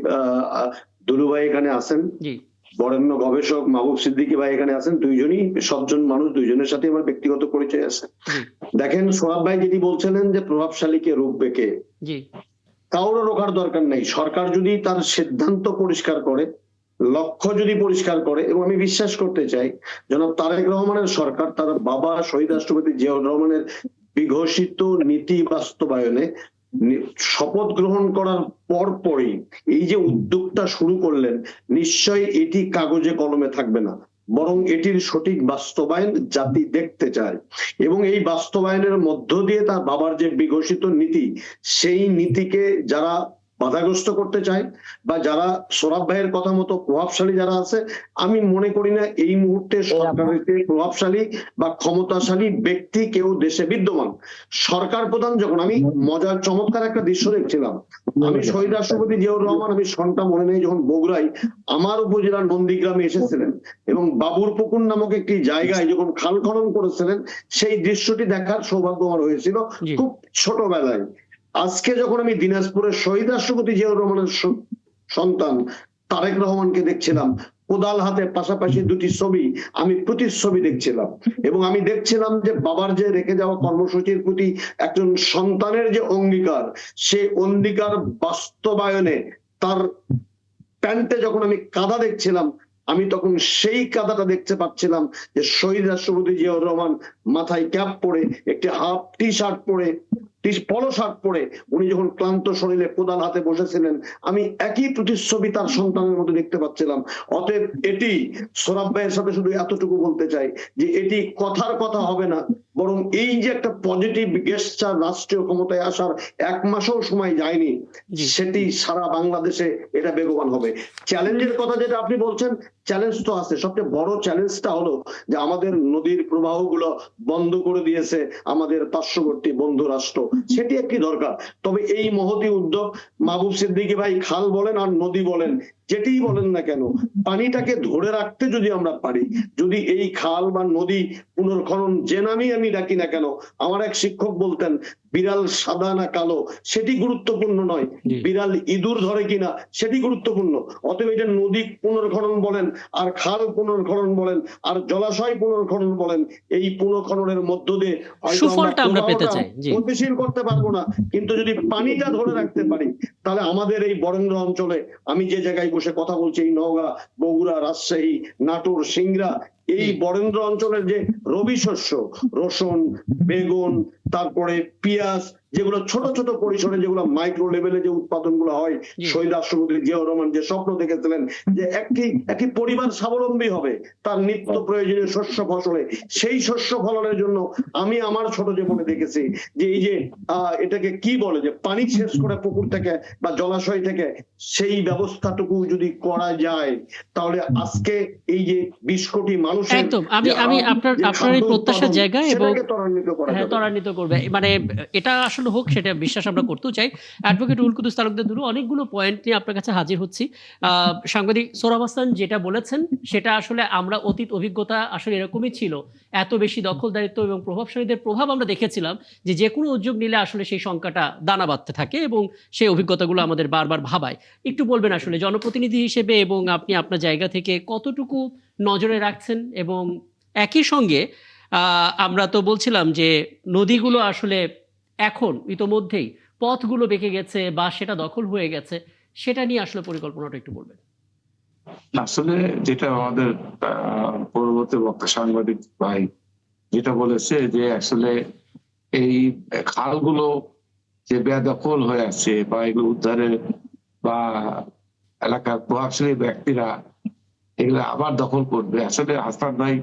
দুলু ভাই এখানে আছেন, জি বরেণ্য গবেষক মাহবুব সিদ্দিকী ভাই এখানে আছেন। দুইজনই সজ্জন মানুষ, দুইজনের সাথে আমার ব্যক্তিগত পরিচয় আছে। জি দেখেন, সোহাব ভাই যেটি বলছিলেন যে প্রভাবশালীকে রুখবে কে, জি কারোর রোকার দরকার নেই। সরকার যদি তার সিদ্ধান্ত পরিষ্কার করে, লক্ষ্য যদি পরিষ্কার করে, এবং আমি বিশ্বাস করতে চাই জনাব তারেক রহমানের সরকার তার বাবা শহীদ রাষ্ট্রপতি জিয়াউর রহমানের বিঘোষিত নীতি বাস্তবায়নে শপথ গ্রহণ করার পরপরই এই যে উদ্যোগটা শুরু করলেন, নিশ্চয়ই এটি কাগজে কলমে থাকবে না, বরং এটির সঠিক বাস্তবায়ন জাতি দেখতে চায়। এবং এই বাস্তবায়নের মধ্য দিয়ে তার বাবার যে বিঘোষিত নীতি, সেই নীতিকে যারা বাধাগ্রস্ত করতে চায়, বা যারা সোরাব ভাইয়ের কথা মতো প্রভাবশালী যারা আছে, আমি মনে করি না এই মুহূর্তে সরকারের প্রভাবশালী বা ক্ষমতাশালী ব্যক্তি কেউ দেশে বিদ্যমান। সরকার প্রধান যখন, আমি মজার চমৎকার একটা দৃশ্য দেখছিলাম, আমি শহীদ রাষ্ট্রপতি জিয়াউর রহমান, আমি সনটা মনে নেই, যখন বগুড়ায় আমার উপজেলার নন্দীগ্রামে এসেছিলেন এবং বাবুর পুকুর নামক একটি জায়গায় যখন খাল খনন করেছিলেন, সেই দৃশ্যটি দেখার সৌভাগ্য আমার হয়েছিল জি খুব ছোটবেলায়। আজকে যখন আমি দিনাজপুরের শহীদ রাষ্ট্রপতি জিয়াউর রহমানের সন্তান তারেক রহমানকে দেখছিলাম, কোদাল হাতে পাশাপাশি দুটি ছবি, আমি প্রতিচ্ছবি দেখছিলাম, এবং আমি দেখছিলাম যে বাবার যে রেখে যাওয়া কর্মসূচির প্রতি একজন সন্তানের যে অঙ্গীকার, সেই অঙ্গীকার বাস্তবায়নে তার প্যান্টে যখন আমি কাদা দেখছিলাম, আমি তখন সেই কাদাটা দেখতে পাচ্ছিলাম যে শহীদ রাষ্ট্রপতি জিয়াউর রহমান মাথায় ক্যাপ পরে, একটি হাফ টি শার্ট পরে, পলো শার্ট পরে উনি যখন ক্লান্ত শরীরে কোদাল হাতে বসেছিলেন, আমি একই প্রতিচ্ছবি তার সন্তানের মধ্যে দেখতে পাচ্ছিলাম। অতএব এটি সোরাব ভাইয়ের সাথে শুধু এতটুকু বলতে চাই যে এটি কথার কথা হবে না, বরং এই যে একটা পজিটিভ গেস্টার রাষ্ট্রীয় ক্ষমতায় আসার 1 মাসও সময় যায়নি, জি সেটি সারা বাংলাদেশে এটা বেগবান হবে। চ্যালেঞ্জের কথা যেটা আপনি বলছেন, চ্যালেঞ্জ তো আছে। সবচেয়ে বড় চ্যালেঞ্জটা হলো যে আমাদের নদীর প্রবাহগুলো বন্ধ করে দিয়েছে আমাদের পার্শ্ববর্তী বন্ধু রাষ্ট্র, সেটি একটি দরকার। তবে এই মহতী উদ্যোগ, মাহবুব সিদ্দিকী ভাই খাল বলেন আর নদী বলেন, যেটিই বলেন না কেন, পানিটাকে ধরে রাখতে যদি আমরা পারি, যদি এই খাল বা নদী পুনর্খনন যে নামই আমি ডাকি না কেন, আমার এক শিক্ষক বলতেন বিড়াল সাদা না কালো সেটি গুরুত্বপূর্ণ নয়, জি বিড়াল ইঁদুর ধরে কিনা সেটি গুরুত্বপূর্ণ। অতএব এটা নদী পুনর্খনন বলেন আর খাল পুনর্খনন বলেন আর জলাশয় পুনর্খনন বলেন, এই পুনর্খননের মধ্য দিয়ে হয়তো সুফলটা আমরা পেতে প্রবাহটা চাই। জি গতিশীল করতে পারবো না, কিন্তু যদি পানিটা ধরে রাখতে পারি, তাহলে আমাদের এই বরেন্দ্র অঞ্চলে, আমি যে জায়গায় বসে কথা বলছি, এই নওগাঁ, বগুড়া, রাজশাহী, নাটোর, সিংড়া, এই বরেন্দ্র অঞ্চলের যে রবি শস্য, রসুন, বেগুন, তারপরে পেঁয়াজ, যেগুলো ছোট ছোট পরিসরে, যেগুলো মাইক্রো লেভেলে যে উৎপাদনগুলো হয়, জি। শহীদ রাষ্ট্রপতি জিয়াউর রহমান যে স্বপ্ন দেখেছিলেন যে একটি পরিবার স্বাবলম্বী হবে তার নিত্য প্রয়োজনীয় শস্য ফসলে, সেই শস্য ফলনের জন্য আমি আমার ছোট জীবনে দেখেছি যে এই যে এটাকে কি বলে, যে পানি শেষ করে পুকুর থেকে বা জলাশয় থেকে, সেই ব্যবস্থাটুকু যদি করা যায় তাহলে আজকে এই যে 20 কোটি মানুষের একদম আমি আপনার এই প্রত্যাশার জায়গা এবং সেটাকে ত্বরান্বিত করা হ্যাঁ যাবে। ত্বরান্বিত করবে, মানে এটা আসলে হোক সেটা বিশ্বাস আমরা করতেও চাই। অ্যাডভোকেট রুহুল কুদ্দুস তালুকদার দুরু, অনেকগুলো পয়েন্ট নিয়ে আপনার কাছে হাজির হচ্ছি। সাংবাদিক সোহরাব হাসান যেটা বলেছেন সেটা আসলে আমরা অতীত অভিজ্ঞতা আসলে এরকমই ছিল, এত বেশি দখলদারিত্ব এবং প্রভাবশালীদের প্রভাব আমরা দেখেছিলাম যে কোনো উদ্যোগ নিলে আসলে সেই সংখ্যাটা দানা বাঁধতে থাকে এবং সেই অভিজ্ঞতাগুলো আমাদের বারবার ভাবায়। একটু বলবেন আসলে জনপ্রতিনিধি হিসেবে এবং আপনি আপনার জায়গা থেকে কতটুকু নজরে রাখছেন, এবং একই সঙ্গে আমরা তো বলছিলাম যে নদীগুলো আসলে এখন ইতোমধ্যেই পথগুলো বেঁকে গেছে বা সেটা দখল হয়ে গেছে, সেটা নিয়ে আসলে পরিকল্পনাটা একটু বলবেন। আসলে যেটা আমাদের পূর্ববর্তী বক্তা সাংবাদিক ভাই যেটা বলেছে যে আসলে এই খালগুলো যে বেদখল হয়ে আছে বা এগুলো উদ্ধারে বা এলাকার প্রভাবশালী ব্যক্তিরা এগুলো আবার দখল করবে, আসলে হাসান ভাই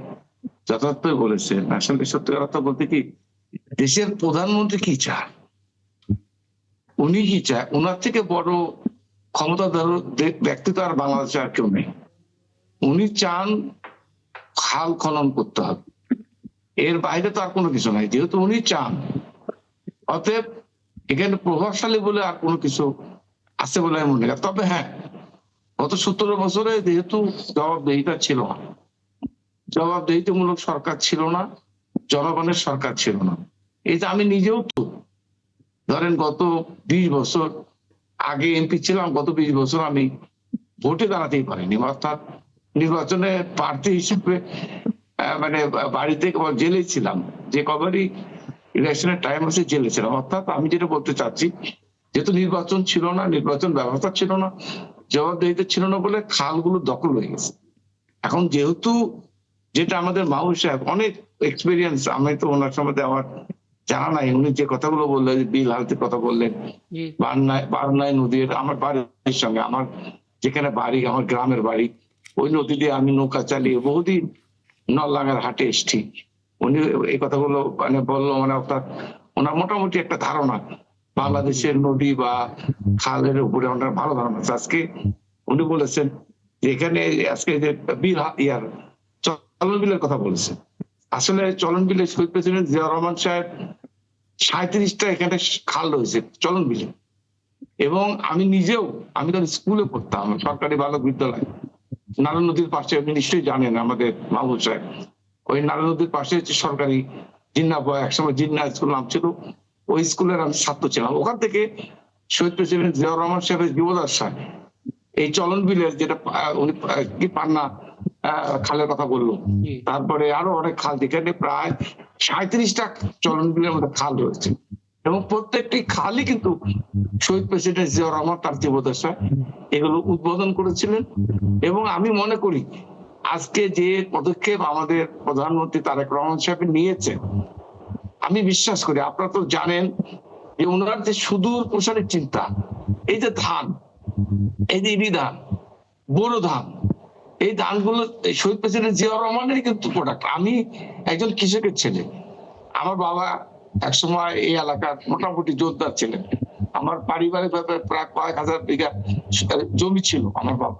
যথার্থই বলেছেন। আসলে সত্যি কথা বলতে কি, দেশের প্রধানমন্ত্রী কি চান, উনি কি চায়, ওনার থেকে বড় ক্ষমতাধর ব্যক্তি তো আর বাংলাদেশে আর কেউ নেই। উনি চান খাল খনন করতে হবে, এর বাইরে তো আর কোনো কিছু নাই। যেহেতু উনি চান, অতএব এখানে প্রভাবশালী বলে আর কোনো কিছু আছে বলে আমি মনে করি। তবে হ্যাঁ, গত 17 বছরে যেহেতু জবাবদিহিতা ছিল না, জবাবদিহিতামূলক সরকার ছিল না, জনগণের সরকার ছিল না। এই যে আমি নিজেও তো ধরেন গত 20 বছর আগে এমপি ছিলাম, গত 20 বছর আমি ভোটে দাঁড়াতেই পারিনি, অর্থাৎ নির্বাচনে প্রার্থী হিসেবে মানে বাড়িতে জেলে ছিলাম, যে কবারই ইলেকশনের টাইম আছে জেলে ছিলাম। অর্থাৎ আমি যেটা বলতে চাচ্ছি, যেহেতু নির্বাচন ছিল না, নির্বাচন ব্যবস্থা ছিল না, জবাবদিহিতা ছিল না বলে খালগুলো দখল হয়ে গেছে। এখন যেহেতু যেটা আমাদের মাহবুব সাহেব অনেক এক্সপিরিয়েন্স, আমি তো ওনার সম্বন্ধে আমার জানা নাই, উনি যে কথাগুলো বললেন, বিল হালতের কথা বললেন, বারনায় নদী, আমার বাড়ির সঙ্গে, আমার যেখানে বাড়ি, আমার গ্রামের বাড়ি, ওই নদী দিয়ে আমি নৌকা চালিয়ে বহুদিন নলডাঙ্গার হাটে এসছি। উনি এই কথাগুলো মানে বললো, মানে অর্থাৎ ওনার মোটামুটি একটা ধারণা বাংলাদেশের নদী বা খালের উপরে ওনার ভালো ধারণা আছে। আজকে উনি বলেছেন যে এখানে আজকে যে বিল ইয়ার চলন বিলের কথা বলেছে, আসলে চলন বিলে শহীদ প্রেসিডেন্ট জিয়াউর রহমান সাহেব 37টা এখানে খাল রয়েছে চলন বিলে। এবং আমি নিজেও, আমি তো স্কুলে পড়তাম, সরকারি বালক বিদ্যালয়, নারায়ণ নদীর পাশে, আপনি নিশ্চয়ই জানেন আমাদের মাহবুব সাহেব, ওই নারায়ণ নদীর পাশে হচ্ছে সরকারি জিন্না বয়, একসময় জিন্না স্কুল নাম ছিল, ওই স্কুলের আমি ছাত্র ছিলাম। ওখান থেকে শহীদ প্রেসিডেন্ট জিয়াউর রহমান সাহেবের জীবদ্দশায় এই চলন বিলের যেটা উনি কি পান্না খালের কথা বললো, তারপরে আরো অনেক খাল, যেখানে প্রায় 37টা চলন বিলের মধ্যে খাল রয়েছে, এবং প্রত্যেকটি খালই কিন্তু শহীদ প্রেসিডেন্ট জিয়াউর রহমান তার জীবদ্দশায় এগুলো উদ্বোধন করেছিলেন। এবং আমি মনে করি আজকে যে পদক্ষেপ আমাদের প্রধানমন্ত্রী তারেক রহমান সাহেব নিয়েছেন, আমি বিশ্বাস করি, আপনারা তো জানেন যে ওনার যে সুদূর প্রসারী চিন্তা, এই যে ধান, এই যে ধান, বোরো ধান, এই ধানগুলো শহীদ প্রেসিডেন্ট জিয়াউর রহমানের কিন্তু প্রোডাক্ট। আমি একজন কৃষকের ছেলে, আমার বাবা একসময় এই এলাকার মোটামুটি জোরদার ছিলেন, আমার পারিবারিক ভাবে প্রায় কয়েক হাজার বিঘা জমি ছিল আমার বাবা।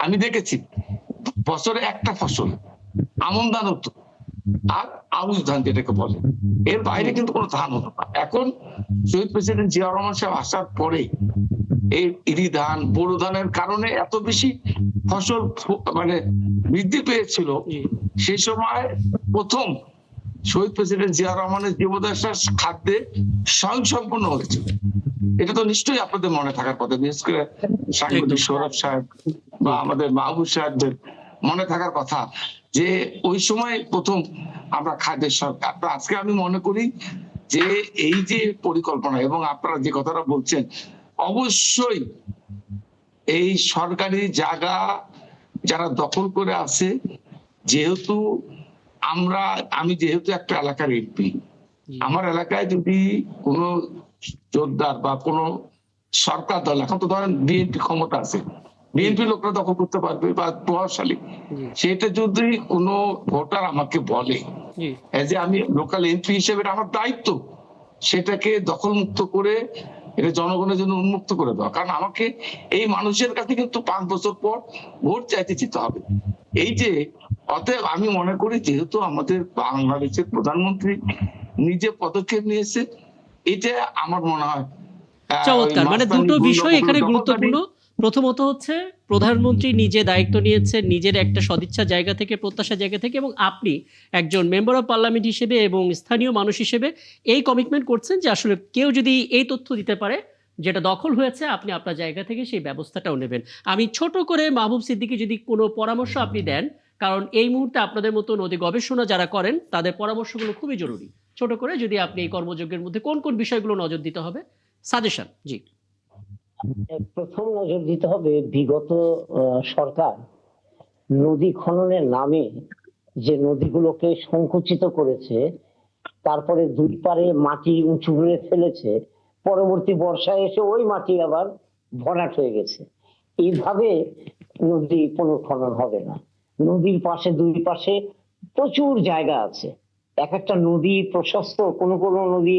আমি দেখেছি বছরে একটা ফসল আমন ধান হতো আর আউশ ধান যেটাকে বলে, এর বাইরে কিন্তু কোনো ধান হতো না। এখন শহীদ প্রেসিডেন্ট জিয়াউর রহমান সাহেব আসার পরে এই ইরি ধান, বোরো ধানের কারণে এত বেশি ফসল মানে বৃদ্ধি পেয়েছিল, সেই সময় প্রথম শহীদ প্রেসিডেন্ট জিয়াউর রহমানের জীবদ্দশার খাদ্যে স্বয়ংসম্পূর্ণ হয়েছিল। এটা তো নিশ্চয়ই আপনাদের মনে থাকার কথা, বিশেষ করে সাংবাদিক সৌরভ সাহেব বা আমাদের মাহবুব সাহেবদের মনে থাকার কথা, যে ওই সময় প্রথম আমরা খাদ্যের সরকার। আজকে আমি মনে করি যে এই যে পরিকল্পনা এবং আপনারা যে কথাটা বলছেন, অবশ্যই এই সরকারি জায়গা যারা দখল করে আছে, যেহেতু আমি যেহেতু একটা এলাকার এমপি, আমার এলাকায় যদি কোনো জোরদার বা কোনো সরকার দল, এখন তো ধরেন বিএনপি ক্ষমতা আছে, বিএনপি লোকরা দখল করতে পারবে বা প্রভাবশালী, জি সেটা যদি কোনো ভোটার আমাকে বলে জি যে আমি লোকাল এমপি হিসেবে এটা আমার দায়িত্ব সেটাকে দখলমুক্ত করে এটা জনগণের জন্য উন্মুক্ত করে দেওয়া, কারণ আমাকে এই মানুষের কাছে কিন্তু 5 বছর পর ভোট চাইতে যেতে হবে। এই যে অতএব আমি মনে করি যেহেতু আমাদের বাংলাদেশের প্রধানমন্ত্রী নিজে পদক্ষেপ নিয়েছে, এটা আমার মনে হয় চমৎকার। মানে মাস্তানি দুটো বিষয় গুন্ডাগুলো এখানে দখলদারি। গুরুত্বপূর্ণ। প্রথমত হচ্ছে প্রধানমন্ত্রী নিজে দায়িত্ব নিয়েছেন নিজের একটা সদিচ্ছা জায়গা থেকে, প্রত্যাশা জায়গা থেকে, এবং আপনি একজন মেম্বার অফ পার্লামেন্ট হিসেবে এবং স্থানীয় মানুষ হিসেবে এই কমিটমেন্ট করছেন যে আসলে কেউ যদি এই তথ্য দিতে পারে যেটা দখল হয়েছে, আপনি আপনার জায়গা থেকে সেই ব্যবস্থাটাও নেবেন। আমি ছোট করে মাহবুব সিদ্দিকী যদি কোনো পরামর্শ আপনি দেন, কারণ এই মুহূর্তে আপনাদের মতো নদী গবেষণা যারা করেন তাদের পরামর্শগুলো খুবই জরুরি। ছোট করে যদি আপনি এই কর্মযজ্ঞের মধ্যে কোন কোন বিষয়গুলো নজর দিতে হবে, সাজেশন। জি প্রথম নজর দিতে হবে, বিগত সরকার নদী খননের নামে যে নদীগুলোকে সংকুচিত করেছে, তারপরে দুই পারে মাটি উঁচু করে ফেলেছে, পরবর্তী বর্ষায় এসে ওই মাটি আবার ভরাট হয়ে গেছে। এইভাবে নদী পুনর্খনন হবে না। নদীর পাশে দুই পাশে প্রচুর জায়গা আছে। এক একটা নদী প্রশস্ত, কোনো কোনো নদী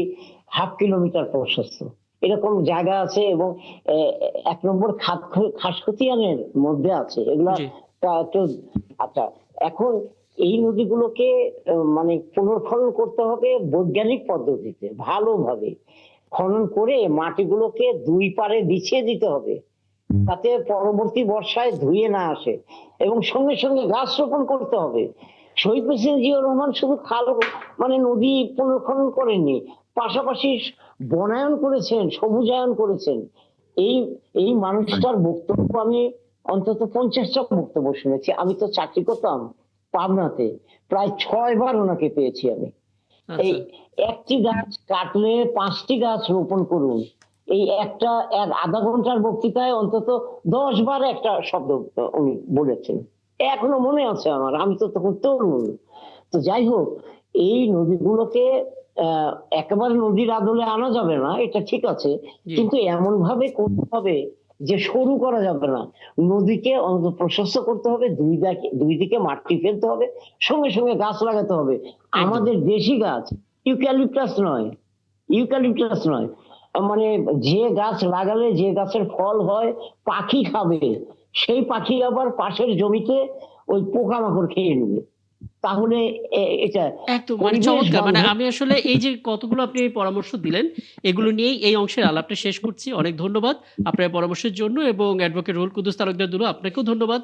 1/2 কিলোমিটার প্রশস্ত, এরকম জায়গা আছে, এবং 1 নম্বর খাসখতিয়ানের মধ্যে আছে এগুলা। জি একটু আচ্ছা, এখন এই নদীগুলোকে মানে পুনর্খনন করতে হবে বৈজ্ঞানিক পদ্ধতিতে, ভালোভাবে খনন করে মাটিগুলোকে দুই পারে বিছিয়ে দিতে হবে, তাতে পরবর্তী বর্ষায় ধুয়ে না আসে, এবং সঙ্গে সঙ্গে গাছ রোপণ করতে হবে। শহীদ প্রেসিডেন্ট জিয়াউর রহমান শুধু খাল মানে নদী পুনর্খনন করেননি, পাশাপাশি বনায়ন করেছেন, সবুজায়ন করেছেন। এই এই মানুষটার বক্তব্য আমি অন্তত 50টা বক্তব্য শুনেছি। আমি তো চাকরি করতাম পাবনাতে, প্রায় 6 বার ওনাকে পেয়েছি আমি। এই আচ্ছা একটি গাছ কাটলে 5টি গাছ রোপণ করুন, এই একটা আধা ঘন্টার বক্তৃতায় অন্তত 10 বার একটা শব্দ উনি বলেছেন। এখনো মনে আছে আমার, আমি তো তখন তরুণ। তো যাই হোক, এই নদীগুলোকে একেবারে নদীর আদলে আনা যাবে না, এটা ঠিক আছে, জি কিন্তু এমন ভাবে করতে হবে যে সরু করা যাবে না। নদীকে অন্তত প্রশস্ত করতে হবে, দুই দিকে মাটি ফেলতে হবে, সঙ্গে সঙ্গে গাছ লাগাতে হবে। একদম আমাদের দেশি গাছ, ইউক্যালিপটাস নয়, ইউক্যালিপটাস নয়, মানে যে গাছ লাগালে যে গাছের ফল হয় পাখি খাবে, সেই পাখি আবার পাশের জমিতে ওই পোকামাকড় খেয়ে নেবে। তাহলে এটা একদম মানে পরিবেশ চমৎকার। মানে বান্ধব। আমি আসলে এই যে কতগুলো আপনি এই পরামর্শ দিলেন, এগুলো নিয়েই এই অংশের আলাপটা শেষ করছি। অনেক ধন্যবাদ আপনার পরামর্শের জন্য, এবং অ্যাডভোকেট রুহুল কুদ্দুস তালুকদার দুলু, আপনাকেও ধন্যবাদ।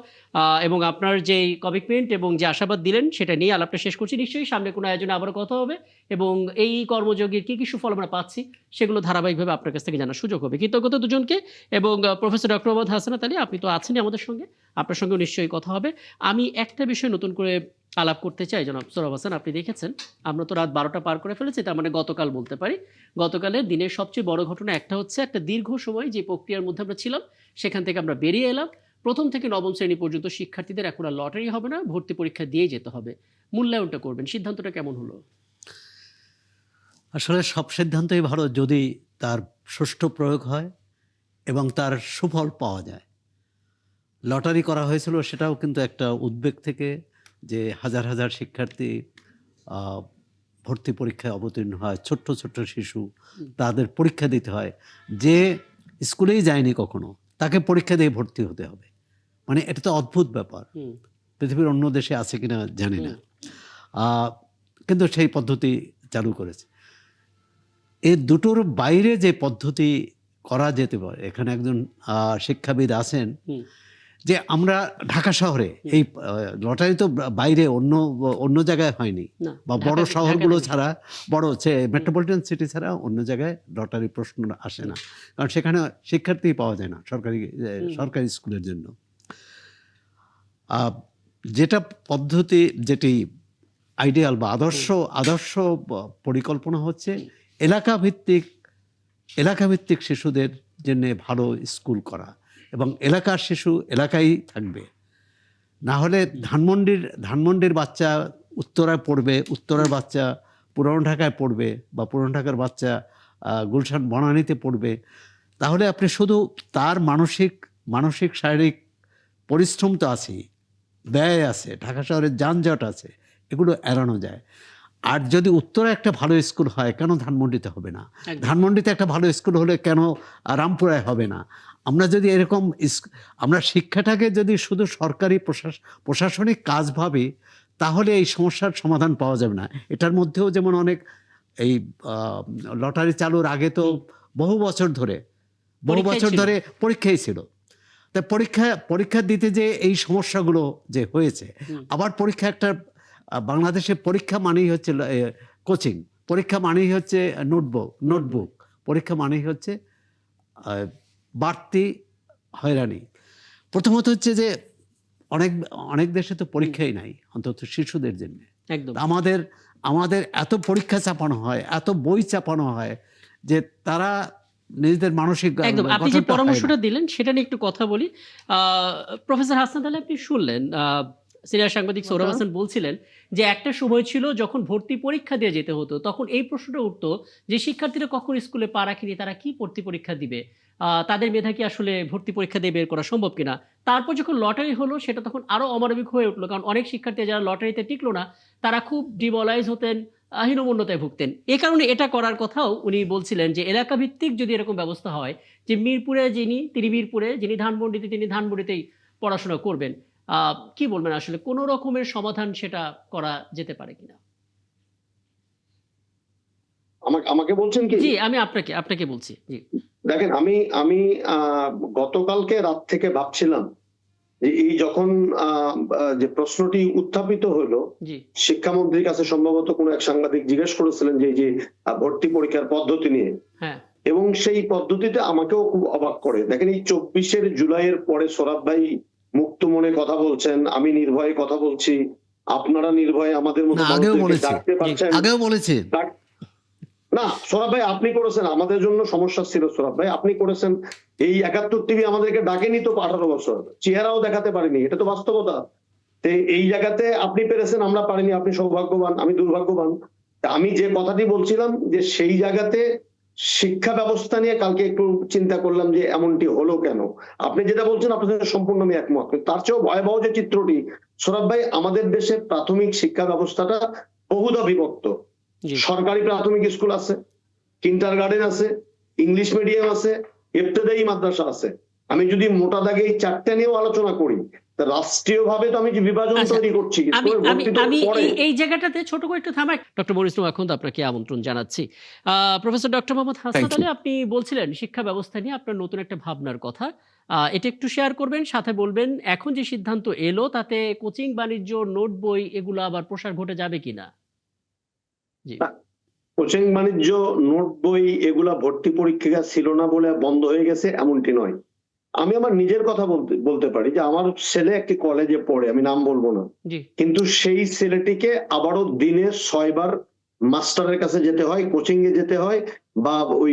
এবং আপনার যে কমিটমেন্ট এবং যে আশাবাদ দিলেন সেটা নিয়ে আলাপটা শেষ করছি। নিশ্চয়ই সামনে কোনো আয়োজনে আবারও কথা হবে, এবং এই কর্মযোগের কি কি সুফল আমরা পাচ্ছি সেগুলো ধারাবাহিকভাবে আপনার কাছ থেকে জানার সুযোগ হবে। কৃতজ্ঞতা দুজনকে। এবং প্রফেসর ডক্টর মোহাম্মদ হাসানাত আলী, আপনি তো আছেনই আমাদের সঙ্গে, আপনার সঙ্গেও নিশ্চয়ই কথা হবে। আমি একটা বিষয় নতুন করে আলাপ করতে চাই। জনাব সোহরাব হাসান, আপনি দেখেছেন আমরা তো রাত 12টা পার করে ফেলেছি, তার মানে গতকাল বলতে পারি। গতকালের দিনের সবচেয়ে বড় ঘটনা একটা হচ্ছে, একটা দীর্ঘ সময় যে প্রক্রিয়ার মধ্যে আমরা ছিলাম সেখান থেকে আমরা বেরিয়ে এলাম। প্রথম থেকে নবম শ্রেণী পর্যন্ত শিক্ষার্থীদের এখন আর লটারি হবে না, ভর্তি পরীক্ষা দিয়ে যেতে হবে। মূল্যায়নটা করবেন, সিদ্ধান্তটা কেমন হলো? আসলে সব সিদ্ধান্তই ভালো যদি তার সুষ্ঠু প্রয়োগ হয় এবং তার সুফল পাওয়া যায়। লটারি করা হয়েছিল সেটাও কিন্তু একটা উদ্বেগ থেকে, যে হাজার হাজার শিক্ষার্থী ভর্তি পরীক্ষায় অবতীর্ণ হয়, ছোট্ট ছোট্ট শিশু, তাদের পরীক্ষা দিতে হয়। যে স্কুলেই যায়নি কখনো তাকে পরীক্ষা দিয়ে ভর্তি হতে হবে। মানে এটা তো অদ্ভুত ব্যাপার, পৃথিবীর অন্য দেশে আছে কিনা জানি না, কিন্তু সেই পদ্ধতি চালু করেছে। এই দুটোর বাইরে যে পদ্ধতি করা যেতে পারে, এখানে একজন শিক্ষাবিদ আছেন, যে আমরা ঢাকা শহরে এই লটারি তো বাইরে অন্য জায়গায় হয়নি, বা বড় শহরগুলো ছাড়া, বড় মেট্রোপলিটন সিটি ছাড়া অন্য জায়গায় লটারি প্রশ্ন আসে না, কারণ সেখানে শিক্ষার্থী পাওয়া যায় না সরকারি স্কুলের জন্য। যেটা পদ্ধতি, যেটি আইডিয়াল বা আদর্শ পরিকল্পনা হচ্ছে এলাকা ভিত্তিক শিশুদের জন্য ভালো স্কুল করা, এবং এলাকার শিশু এলাকায় থাকবে। না হলে ধানমন্ডির বাচ্চা উত্তরায় পড়বে, উত্তরার বাচ্চা পুরান ঢাকায় পড়বে, বা পুরান ঢাকার বাচ্চা গুলশান বনানীতে পড়বে, তাহলে আপনি শুধু তার মানসিক শারীরিক পরিশ্রম তো আছেই, ব্যয় আছে, ঢাকা শহরের যানজট আছে, এগুলো এড়ানো যায়। আর যদি উত্তরে একটা ভালো স্কুল হয়, কেন ধানমন্ডিতে হবে না? একদম। ধানমন্ডিতে একটা ভালো স্কুল হলে কেন রামপুরায় হবে না? আমরা যদি এরকম আমরা শিক্ষাটাকে যদি শুধু সরকারি প্রশাসনিক কাজ ভাবি, তাহলে এই সমস্যার সমাধান পাওয়া যাবে না। এটার মধ্যেও যেমন অনেক এই লটারি চালুর আগে তো বহু বছর ধরে পরীক্ষাই ছিল। তা পরীক্ষা দিতে যে এই সমস্যাগুলো যে হয়েছে, আবার পরীক্ষা একটা বাংলাদেশে পরীক্ষা মানেই হচ্ছে কোচিং, পরীক্ষা মানেই হচ্ছে নোটবুক, পরীক্ষা মানেই হচ্ছে বাড়তি হয়রানি। প্রথমত হচ্ছে যে অনেক দেশে তো পরীক্ষাই নাই, অন্তত শিশুদের জন্য। একদম। আমাদের এত পরীক্ষা চাপানো হয়, এত বই চাপানো হয় যে তারা নিজেদের মানসিক একদম। আপনি যে গঠনটা হয় না। পরামর্শটা দিলেন সেটা নিয়ে একটু কথা বলি। প্রফেসর হাসনাত আলী, আপনি শুনলেন সিনিয়র সাংবাদিক সৌরভ হাসান বলছিলেন যে একটা সময় ছিল যখন ভর্তি পরীক্ষা দিয়ে যেতে হতো, তখন এই প্রশ্নটা উঠতো যে শিক্ষার্থীরা কখন স্কুলে পা রাখেনি, তারা কি ভর্তি পরীক্ষা দিবে, তাদের মেধা কি আসলে ভর্তি পরীক্ষা দিয়ে বের করা সম্ভব কিনা। তারপর যখন লটারি হলো সেটা তখন আরো অমানবিক হয়ে উঠলো, কারণ অনেক শিক্ষার্থী যারা লটারিতে টিকলো না তারা খুব ডিমোরালাইজ হতেন, হীনমন্যতায় ভুগতেন। এ কারণে এটা করার কথাও উনি বলছিলেন যে এলাকা ভিত্তিক যদি এরকম ব্যবস্থা হয়, যে মিরপুরে তিনি মিরপুরে, যিনি ধানমন্ডিতে তিনি ধানমন্ডিতেই পড়াশোনা করবেন। কি বলবেন আসলে, কোন রকমের সমাধান সেটা করা যেতে পারে কিনা? আমাকে বলছেন কি? জি, আমি আপনাকে বলছি। জি, দেখেন, আমি গতকালকে রাত থেকে ভাবছিলাম যে এই যখন যে প্রশ্নটি উত্থাপিত হলো, জি, শিক্ষামন্ত্রীর কাছে সম্ভবত কোনো এক সাংবাদিক জিজ্ঞেস করেছিলেন যে এই যে ভর্তি পরীক্ষার পদ্ধতি নিয়ে, হ্যাঁ, এবং সেই পদ্ধতিতে আমাকেও খুব অবাক করে। দেখেন, এই 24 জুলাইয়ের পরে সৌরভ ভাই মুক্ত মনে কথা বলছেন, আমি নির্ভয়ে কথা বলছি, আপনারা নির্ভয়ে আমাদের মতো মানুষদেরকে ডাকতে পারছেন। আগেও বলেছি না সৌরভ ভাই, আপনি করেছেন, আমাদের জন্য সমস্যা ছিল সৌরভ ভাই, আপনি করেছেন। এই 71 টিভি আমাদেরকে ডাকেনি তো 18 বছর, চেহারাও দেখাতে পারিনি, এটা তো বাস্তবতা। এই জায়গাতে আপনি পেরেছেন, আমরা পারিনি, আপনি সৌভাগ্যবান, আমি দুর্ভাগ্যবান। আমি যে কথাটি বলছিলাম যে সেই জায়গাতে শিক্ষা ব্যবস্থা নিয়ে কালকে একটু চিন্তা করলাম যে এমনটি হলো কেন। আপনি যেটা বলছেন আপনার সাথে সম্পূর্ণ আমি একমত, কিন্তু তার চেয়েও ভয়াবহ যে চিত্রটি সৌরভ ভাই, আমাদের দেশের প্রাথমিক শিক্ষা ব্যবস্থাটা বহুধা বিভক্ত। জি, সরকারি প্রাথমিক স্কুল আছে, কিন্ডারগার্টেন আছে, ইংলিশ মিডিয়াম আছে, ইবতেদায়ী মাদ্রাসা আছে। আমি যদি মোটা দাগে এই 4টা নিয়েও আলোচনা করি, রাষ্ট্রীয়ভাবে তো আমি যে বিভাজন আচ্ছা, তৈরি করছি, আমি এই জায়গাটাতে ছোট করে একটু থামাই। ডক্টর মনিরুল ইসলাম আখুন্দ, আপনাকে আমন্ত্রণ জানাচ্ছি। প্রফেসর ডক্টর মোহাম্মদ হাসনাত আলী, আপনি বলছিলেন শিক্ষা ব্যবস্থা নিয়ে আপনার নতুন একটা ভাবনার কথা। এটা একটু শেয়ার করবেন, সাথে বলবেন এখন যে সিদ্ধান্ত এলো তাতে কোচিং, বাণিজ্য, নোট বই এগুলো আবার প্রসার ঘটে যাবে কিনা। জি, কোচিং, বাণিজ্য, নোট বই এগুলা ভর্তি পরীক্ষা ছিল না বলে বন্ধ হয়ে গেছে এমনটি নয়। আমি আমার নিজের কথা বলতে পারি যে আমার ছেলে একটি কলেজে পড়ে, আমি নাম বলবো না, জি, কিন্তু সেই ছেলেটিকে আবারও দিনে 6 বার মাস্টারের কাছে যেতে হয়, কোচিং এ যেতে হয়, বা ওই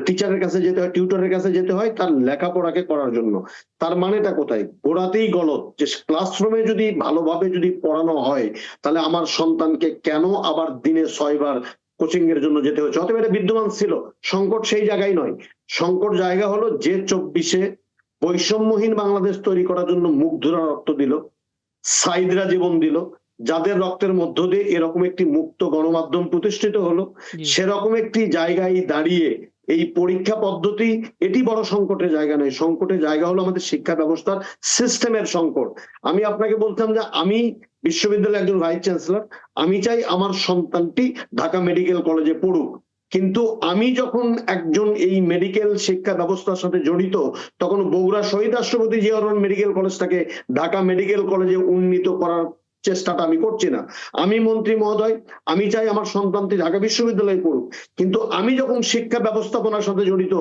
টিচারের কাছে যেতে হয়, টিউটরের কাছে যেতে হয় তার লেখাপড়াকে করার জন্য। তার মানেটা কোথায়? গোড়াতেই গলত যে ক্লাসরুমে যদি ভালোভাবে যদি পড়ানো হয়, তাহলে আমার সন্তানকে কেন আবার দিনে 6 বার কোচিং এর জন্য যেতে হচ্ছে? অতএব এটা বিদ্যমান ছিল, সংকট সেই জায়গায় নয়। সংকট জায়গা হলো যে 24-এ বৈষম্যহীন বাংলাদেশ তৈরি করার জন্য মুগ্ধরা রক্ত দিল, সাইদরা জীবন দিল, যাদের রক্তের মধ্য দিয়ে এরকম একটি মুক্ত গণমাধ্যম প্রতিষ্ঠিত হলো, জি, সেরকম একটি জায়গায় দাঁড়িয়ে এই পরীক্ষা পদ্ধতি এটি বড় সংকটের জায়গা নয়। সংকটের জায়গা হলো আমাদের শিক্ষা ব্যবস্থার সিস্টেমের সংকট। আমি আপনাকে বলতাম যে আমি বিশ্ববিদ্যালয়ের একজন ভাইস চ্যান্সেলর, আমি চাই আমার সন্তানটি ঢাকা মেডিকেল কলেজে পড়ুক, কিন্তু আমি যখন একজন এই মেডিকেল শিক্ষা ব্যবস্থার সাথে জড়িত, তখন বগুড়া শহীদ রাষ্ট্রপতি জিয়া রহমান মেডিকেল কলেজটাকে ঢাকা মেডিকেল কলেজে উন্নীত করার চেষ্টাটা আমি করছি না। আমি মন্ত্রী মহোদয়, আমি চাই আমার সন্তানটি ঢাকা বিশ্ববিদ্যালয়ে পড়ুক, কিন্তু আমি যখন শিক্ষা ব্যবস্থাপনার সাথে জড়িত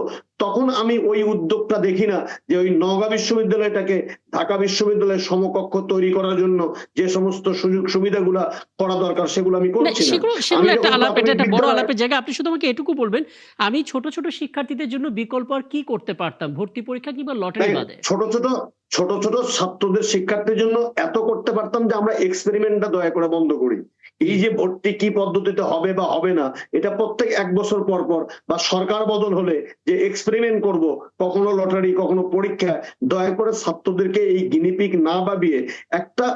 তখন আমি ওই উদ্যোগটা দেখি না যে ওই নওগাঁ বিশ্ববিদ্যালয়টাকে ঢাকা বিশ্ববিদ্যালয়ের সমকক্ষ তৈরি করার জন্য যে সমস্ত সুযোগ সুবিধাগুলা করা দরকার সেগুলো আমি না, করছি না। সেগুলো আমি একটা যখন আলাপ, এটা প্রাথমিক একটা বড় বিদ্যালয়ে আলাপের জায়গা। আপনি শুধু আমাকে এটুকু বলবেন, আমি ছোট ছোট শিক্ষার্থীদের জন্য বিকল্প আর কি করতে পারতাম ভর্তি পরীক্ষা কিংবা লটারি দেখেন, বাদে? ছোট ছোট ছাত্রদের শিক্ষার্থীর জন্য এত করতে পারতাম যে আমরা এক্সপেরিমেন্টটা দয়া করে বন্ধ করি। এই যে ভর্তি কি পদ্ধতিতে হবে বা হবে না, এটা প্রত্যেক 1 বছর পর পর বা সরকার বদল হলে যে এক্সপেরিমেন্ট করব, কখনো লটারি কখনো পরীক্ষা, দয়া করে ছাত্রদেরকে এই গিনিপিগ না ভাবিয়ে একটা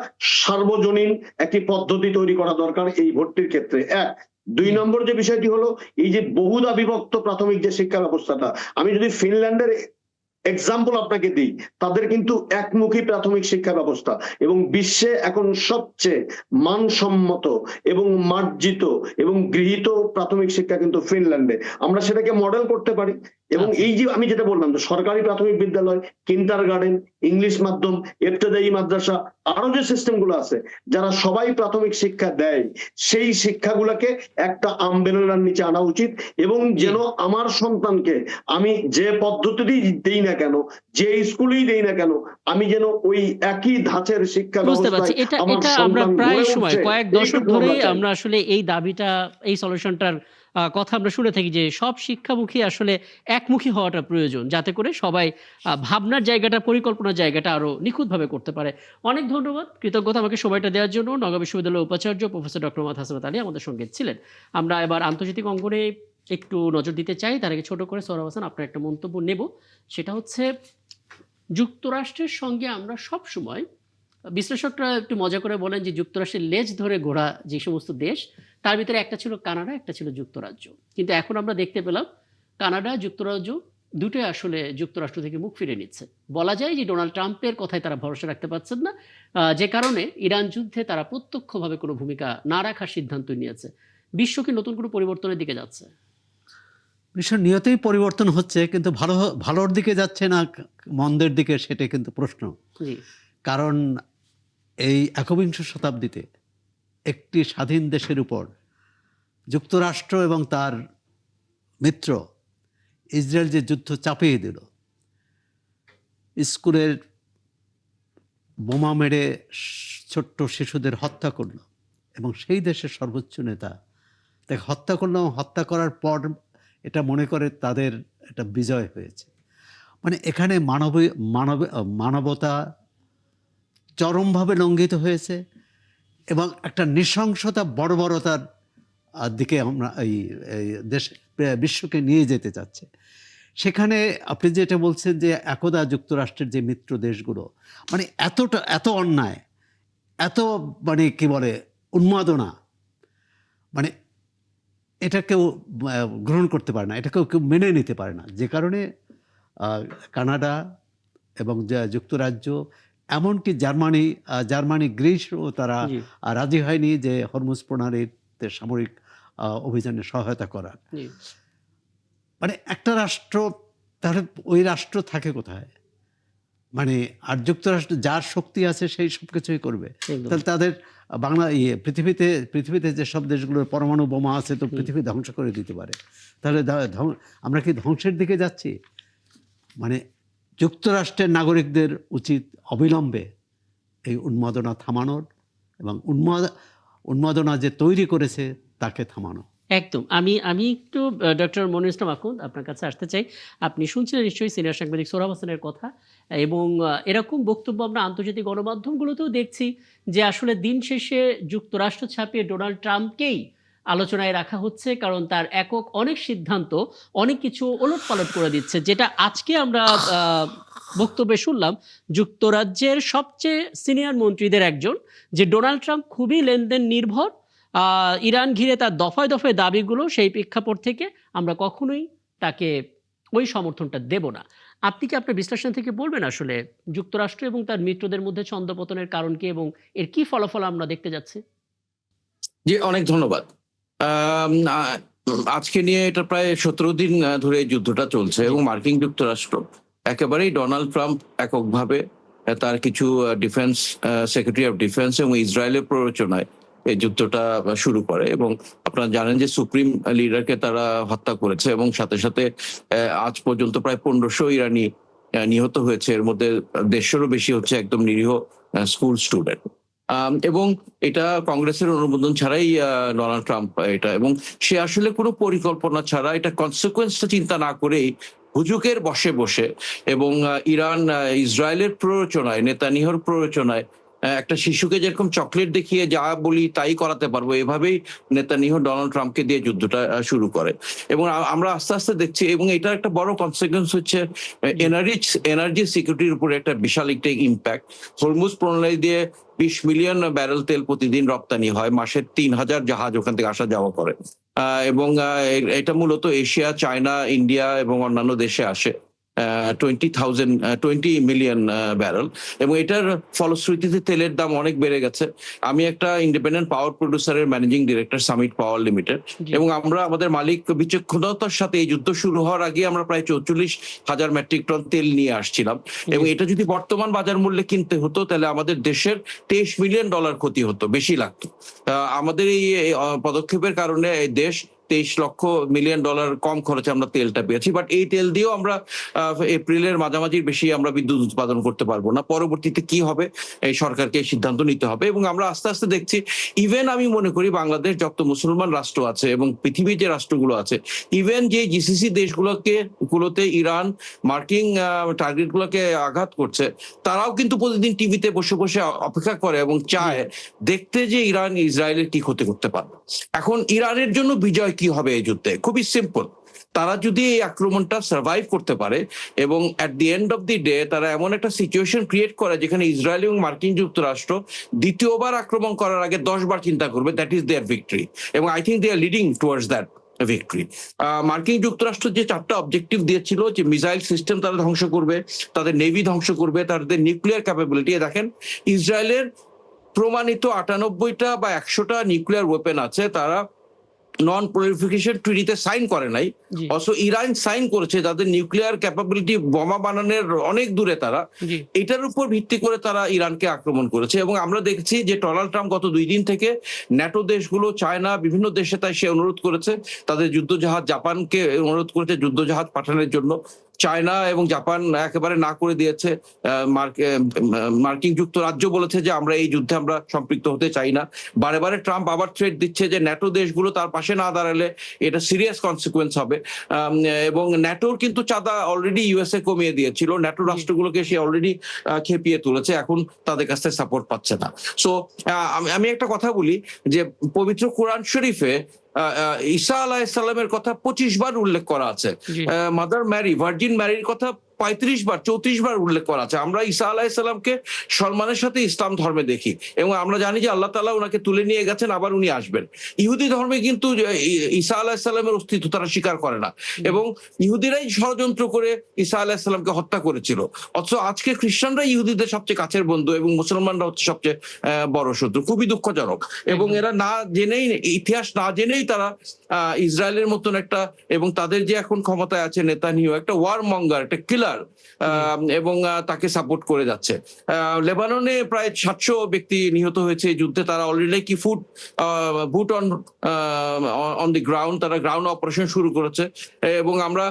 সার্বজনীন একটি পদ্ধতি তৈরি করা দরকার এই ভর্তির ক্ষেত্রে। 1, 2 নম্বর যে বিষয়টি হলো এই যে বহুধা বিভক্ত প্রাথমিক যে শিক্ষা ব্যবস্থাটা, আমি যদি ফিনল্যান্ডের এক্সাম্পল আপনাকে দিই, তাদের কিন্তু একমুখী প্রাথমিক শিক্ষা ব্যবস্থা এবং বিশ্বে এখন সবচেয়ে মানসম্মত এবং মার্জিত এবং গৃহীত প্রাথমিক শিক্ষা কিন্তু ফিনল্যান্ডে। আমরা সেটাকে মডেল করতে পারি। এবং এই যে আমি যেটা বললাম যে সরকারি প্রাথমিক বিদ্যালয়, কিন্ডার গার্ডেন, ইংলিশ মাধ্যম, ইবতেদায়ী মাদ্রাসা, আরো যে সিস্টেম গুলো আছে যারা সবাই প্রাথমিক শিক্ষা দেয়, সেই শিক্ষাগুলোকে একটা আমব্রেলার নিচে আনা উচিত এবং যেন আমার সন্তানকে আমি যে পদ্ধতিতেই দেই না কেন, যে স্কুলেই দেই না কেন, আমি যেন ওই একই ধাঁচের শিক্ষা বুঝতে পারছি। ব্যবস্থায় এটা আমার এটা আমরা সন্তান প্রায় গড়ে সময় উঠছে, কয়েক দশক এইটুকু ধরেই চাই। আমরা আসলে এই দাবিটা, এই সলিউশনটার কথা আমরা শুনে থাকি যে সব শিক্ষামুখী আসলে একমুখী হওয়াটা প্রয়োজন, যাতে করে সবাই ভাবনার জায়গাটা, পরিকল্পনার জায়গাটা আরো নিখুঁতভাবে করতে পারে। অনেক ধন্যবাদ, কৃতজ্ঞতা আমাকে সময়টা দেওয়ার জন্য। নওগাঁ বিশ্ববিদ্যালয়ের উপাচার্য প্রফেসর ডক্টর মোহাম্মদ হাসনাত আলী আমাদের সঙ্গে ছিলেন। আমরা এবার আন্তর্জাতিক অঙ্গনে একটু নজর দিতে চাই। তার আগে ছোট করে সোহরাব হাসান আপনার একটা মন্তব্য নেব। সেটা হচ্ছে, যুক্তরাষ্ট্রের সঙ্গে আমরা সব সময়, বিশ্লেষকরা একটু মজা করে বলেন যে যুক্তরাষ্ট্রের লেজ ধরে ঘোরা যে সমস্ত দেশ, তার ভিতরে একটা ছিল কানাডা, একটা ছিল যুক্তরাজ্য। কিন্তু এখন আমরা দেখতে পেলাম কানাডা, যুক্তরাজ্য দুটোই আসলে যুক্তরাষ্ট্র থেকে মুখ ফিরে নিচ্ছে। বলা যায় যে ডোনাল্ড ট্রাম্পের কথায় তারা ভরসা রাখতে পারছেন না, যে কারণে ইরান যুদ্ধে তারা প্রত্যক্ষভাবে কোনো ভূমিকা না রাখার সিদ্ধান্ত নিয়েছে। বিশ্ব কি নতুন কোনো পরিবর্তনের দিকে যাচ্ছে? বিশ্ব নিয়তেই পরিবর্তন হচ্ছে, কিন্তু ভালোর দিকে যাচ্ছে না মন্দের দিকে, সেটা কিন্তু প্রশ্ন। জি, কারণ এই একবিংশ শতাব্দীতে একটি স্বাধীন দেশের উপর যুক্তরাষ্ট্র এবং তার মিত্র ইসরায়েল যে যুদ্ধ চাপিয়ে দিল, স্কুলের বোমা মেরে ছোট্ট শিশুদের হত্যা করলো, এবং সেই দেশের সর্বোচ্চ নেতা তাকে হত্যা করলো, হত্যা করার পর এটা মনে করে তাদের একটা বিজয় হয়েছে। মানে এখানে মানবতা চরমভাবে লঙ্ঘিত হয়েছে এবং একটা নৃশংসতা, বর্বরতার দিকে আমরা এই দেশ বিশ্বকে নিয়ে যেতে চাচ্ছে। সেখানে আপনি যেটা বলছেন যে একদা যুক্তরাষ্ট্রের যে মিত্র দেশগুলো, মানে এত অন্যায়, এত মানে কি বলে উন্মাদনা, মানে এটা কেউ গ্রহণ করতে পারে না, এটা কেউ মেনে নিতে পারে না। যে কারণে কানাডা এবং যুক্তরাজ্য, এমনকি জার্মানি গ্রিসও তারা জি, রাজি হয়নি যে হরমুজ প্রণালীতে সামরিক অভিযানে সহায়তা করার। জি, মানে একটা রাষ্ট্র, তাহলে ওই রাষ্ট্র থাকে কোথায়? মানে আর যুক্তরাষ্ট্র যার শক্তি আছে সেই সব কিছুই করবে। একদম। তাহলে তাদের পৃথিবীতে যেসব দেশগুলোর পরমাণু বোমা আছে তো পৃথিবী ধ্বংস করে দিতে পারে। তাহলে আমরা কি ধ্বংসের দিকে যাচ্ছি? মানে যুক্তরাষ্ট্রের নাগরিকদের উচিত অবিলম্বে এই উন্মাদনা থামানোর এবং উন্মাদনা যে তৈরি করেছে তাকে থামানো। একদম। আমি একটু ডক্টর মনিরুল ইসলাম আখুন্দ আপনার কাছে আসতে চাই। আপনি শুনছিলেন নিশ্চয়ই সিনিয়র সাংবাদিক সোহরাব হাসানের কথা, এবং এরকম বক্তব্য আমরা আন্তর্জাতিক গণমাধ্যমগুলোতেও দেখছি যে আসলে দিন শেষে যুক্তরাষ্ট্র ছাপিয়ে ডোনাল্ড ট্রাম্পকেই আলোচনায় রাখা হচ্ছে, কারণ তার একক অনেক সিদ্ধান্ত অনেক কিছু ওলটপালট করে দিচ্ছে। যেটা আজকে আমরা বক্তব্যে শুনলাম যুক্তরাজ্যের সবচেয়ে সিনিয়র মন্ত্রীদের একজন, যে ডোনাল্ড ট্রাম্প খুবই লেনদেন নির্ভর, ইরান ঘিরে তার দফায় দফায় দাবিগুলো, সেই প্রেক্ষাপট থেকে আমরা কখনোই তাকে ওই সমর্থনটা দেব না। আপনি কি আপনার বিশ্লেষণ থেকে বলবেন আসলে যুক্তরাষ্ট্র এবং তার মিত্রদের মধ্যে ছন্দপতনের কারণ কি এবং এর কি ফলাফল আমরা দেখতে যাচ্ছি? জি, অনেক ধন্যবাদ। আজকে নিয়ে এটা প্রায় 17 দিন ধরে এই যুদ্ধটা চলছে এবং মার্কিন যুক্তরাষ্ট্র একেবারেই ডোনাল্ড ট্রাম্প এককভাবে তার কিছু ডিফেন্স সেক্রেটারি অফ ডিফেন্স এবং ইসরায়েলের প্ররোচনায় এই যুদ্ধটা শুরু করে। এবং আপনারা জানেন যে সুপ্রিম লিডারকে তারা হত্যা করেছে এবং সাথে সাথে আজ পর্যন্ত প্রায় 1500 ইরানি নিহত হয়েছে। এর মধ্যে 150-এরও বেশি হচ্ছে একদম নিরীহ স্কুল স্টুডেন্ট। এবং এটা কংগ্রেসের অনুমোদন ছাড়াই ডোনাল্ড ট্রাম্প এটা, এবং সে আসলে কোনো পরিকল্পনা ছাড়া এটা কনসিকুয়েন্সটা চিন্তা না করেই হুজুকের বসে বসে এবং ইরান ইসরায়েলের প্ররোচনায়, নেতানিয়াহুর প্ররোচনায় একটা শিশুকে যেরকম চকলেট দেখিয়ে যা বলি তাই করাতে পারবো, এভাবেই নেতানিয়াহু ডোনাল্ড ট্রাম্পকে দিয়ে যুদ্ধটা শুরু করে। এবং আমরা আস্তে আস্তে দেখছি, এবং এটার একটা বড় কনসিকুয়েন্স হচ্ছে এনার্জি সিকিউরিটির উপরে একটা বিশাল একটা ইম্প্যাক্ট। হরমুজ প্রণালী দিয়ে 20 মিলিয়ন ব্যারেল তেল প্রতিদিন রপ্তানি হয়, মাসে 3000 জাহাজ ওখান থেকে আসা যাওয়া করে। এবং এটা মূলত এশিয়া, চায়না, ইন্ডিয়া এবং অন্যান্য দেশে আসে 20 মিলিয়ন ব্যারেল। এবং এটার ফলশ্রুতিতে তেলের দাম অনেক বেড়ে গেছে। আমি একটা ইন্ডিপেন্ডেন্ট পাওয়ার প্রডিউসারের ম্যানেজিং ডিরেক্টর, সামিট পাওয়ার লিমিটেড, এবং আমরা আমাদের মালিক বিচক্ষণতার সাথে এই যুদ্ধ শুরু হওয়ার আগে আমরা প্রায় 44,000 মেট্রিক টন তেল নিয়ে আসছিলাম। এবং এটা যদি বর্তমান বাজার মূল্যে কিনতে হতো তাহলে আমাদের দেশের $23 মিলিয়ন ক্ষতি হতো, বেশি লাগতো। আমাদের এই পদক্ষেপের কারণে এই দেশ $23 মিলিয়ন কম খরচে আমরা তেলটা পেয়েছি। বাট এই তেল দিয়েও আমরা এপ্রিলের মাঝামাঝির বেশি আমরা বিদ্যুৎ উৎপাদন করতে পারবো না। পরবর্তীতে কি হবে এই সরকারকে সিদ্ধান্ত নিতে হবে। এবং আমরা আস্তে আস্তে দেখছি, ইভেন আমি মনে করি বাংলাদেশ যত মুসলমান রাষ্ট্র আছে এবং পৃথিবীর যে রাষ্ট্রগুলো আছে, ইভেন যে জিসিসি দেশগুলোতে ইরান মার্কিন টার্গেট গুলোকে আঘাত করছে, তারাও কিন্তু প্রতিদিন টিভিতে বসে বসে অপেক্ষা করে এবং চায় দেখতে যে ইরান ইসরায়েলের কি ক্ষতি করতে পারবে। এখন ইরানের জন্য বিজয় কি হবে এই যুদ্ধে? খুবই সিম্পল। তারা যদি এই আক্রমণটা সার্ভাইভ করতে পারে এবং at the end of the day তারা এমন একটা সিচুয়েশন ক্রিয়েট করে যেখানে ইসরায়েল এবং মার্কিন যুক্তরাষ্ট্র দ্বিতীয়বার আক্রমণ করার আগে 10 বার চিন্তা করবে, দ্যাট ইজ দেয়ার ভিক্টরি। এবং I think they are leading towards that victory. মার্কিন যুক্তরাষ্ট্র যে 4টা অবজেক্টিভ দিয়েছিল, যে মিসাইল সিস্টেম তারা ধ্বংস করবে, তাদের নেভি ধ্বংস করবে, তাদের নিউক্লিয়ার ক্যাপাবিলিটি, দেখেন ইসরায়েলের প্রমাণিত 98টা বা 100টা নিউক্লিয়ার ওয়েপেন আছে। তারা নন প্রলিফিকেশন ট্রিটিতে সাইন করে নাই, অবশ্য ইরান সাইন করেছে, যাদের নিউক্লিয়ার ক্যাপাবিলিটি বোমা বানানোর অনেক দূরে তারা। এটার উপর ভিত্তি করে তারা ইরানকে আক্রমণ করেছে। এবং আমরা দেখছি যে ডোনাল্ড ট্রাম্প গত 2 দিন থেকে ন্যাটো দেশগুলো, চায়না, বিভিন্ন দেশে তাই সে অনুরোধ করেছে তাদের যুদ্ধজাহাজ, জাপানকে অনুরোধ করেছে যুদ্ধজাহাজ পাঠানোর জন্য। চায়না এবং জাপান একেবারে না করে দিয়েছে। মার্কিন যুক্তরাজ্য বলেছে যে আমরা এই যুদ্ধে আমরা সম্পৃক্ত হতে চাই না। বারে বারে ট্রাম্প আবার থ্রেট দিচ্ছে যে ন্যাটো দেশগুলো তার পাশে না দাঁড়ালে এটা সিরিয়াস কনসিকুয়েন্স হবে। এবং ন্যাটোর কিন্তু চাঁদা অলরেডি ইউএসএ কমিয়ে দিয়েছিল, ন্যাটো রাষ্ট্রগুলোকে সে অলরেডি খেপিয়ে তুলেছে, এখন তাদের কাছ থেকে সাপোর্ট পাচ্ছে না। সো আমি একটা কথা বলি যে পবিত্র কোরআন শরীফে ঈসা আলাইহিসসালামের কথা 25 বার উল্লেখ করা আছে। মাদার ম্যারি, ভার্জিন ম্যারির কথা 35 বার 34 বার উল্লেখ করা আছে। আমরা ঈসা আলাইহিসসালামকে সম্মানের সাথে ইসলাম ধর্মে দেখি এবং আমরা জানি যে আল্লাহ তাআলা ওনাকে তুলে নিয়ে গেছেন, আবার উনি আসবেন। ইহুদি ধর্মে কিন্তু ঈসা আলাইহিসসালামের অস্তিত্ব তারা স্বীকার করে না এবং ইহুদিরাই ষড়যন্ত্র করে ঈসা আলাইহিসসালামকে হত্যা করেছিল। অথচ আজকে খ্রিস্টানরা ইহুদিদের সবচেয়ে কাছের বন্ধু এবং মুসলমানরা হচ্ছে সবচেয়ে বড় শত্রু। খুবই দুঃখজনক। এবং এরা না জেনেই, ইতিহাস না জেনেই তারা ইসরায়েলের মতন একটা, এবং তাদের যে এখন ক্ষমতায় আছে নেতানিয়াহু, একটা ওয়ার মঙ্গার, একটা কিলার, এবং তাকে সাপোর্ট করে যাচ্ছে। লেবাননে প্রায় 700 ব্যক্তি নিহত হয়েছে এই যুদ্ধে। তারা অলরেডি কি বুট অন দি গ্রাউন্ড, তারা গ্রাউন্ড অপারেশন শুরু করেছে। এবং আমরা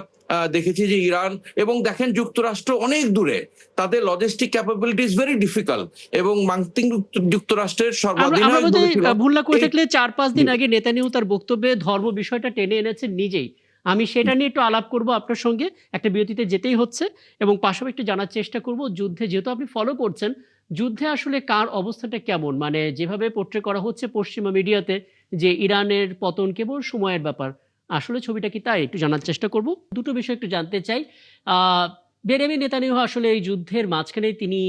দেখেছি যে ইরান এবং দেখেন যুক্তরাষ্ট্র অনেক দূরে, তাদের logistic capability is very difficult. এবং মার্কিন যুক্তরাষ্ট্রের সর্বাধিনায়ক বলেছিল, ভুল না করে থাকলে 4-5 দিন আগে নেতানিয়াহু তার বক্তব্যে ধর্ম বিষয়টা টেনে এনেছেন নিজেই। আমি সেটা নিয়ে একটু আলাপ করব আপনার সঙ্গে, একটা বিরতিতে যেতেই হচ্ছে, এবং পাশাপাশি একটু জানার চেষ্টা করব যুদ্ধে, যেহেতু আপনি ফলো করছেন, যুদ্ধে আসলে কার অবস্থাটা কেমন। মানে যেভাবে পোট্রে করা হচ্ছে পশ্চিমা মিডিয়াতে যে ইরানের পতন কেবল সময়ের ব্যাপার, আসলে ছবিটা কি তাই? একটু জানার চেষ্টা করব। দুটো বিষয় একটু জানতে চাই। বেনিয়ামিন নেতানিয়াহু আসলে এই যুদ্ধের মাঝখানে তিনি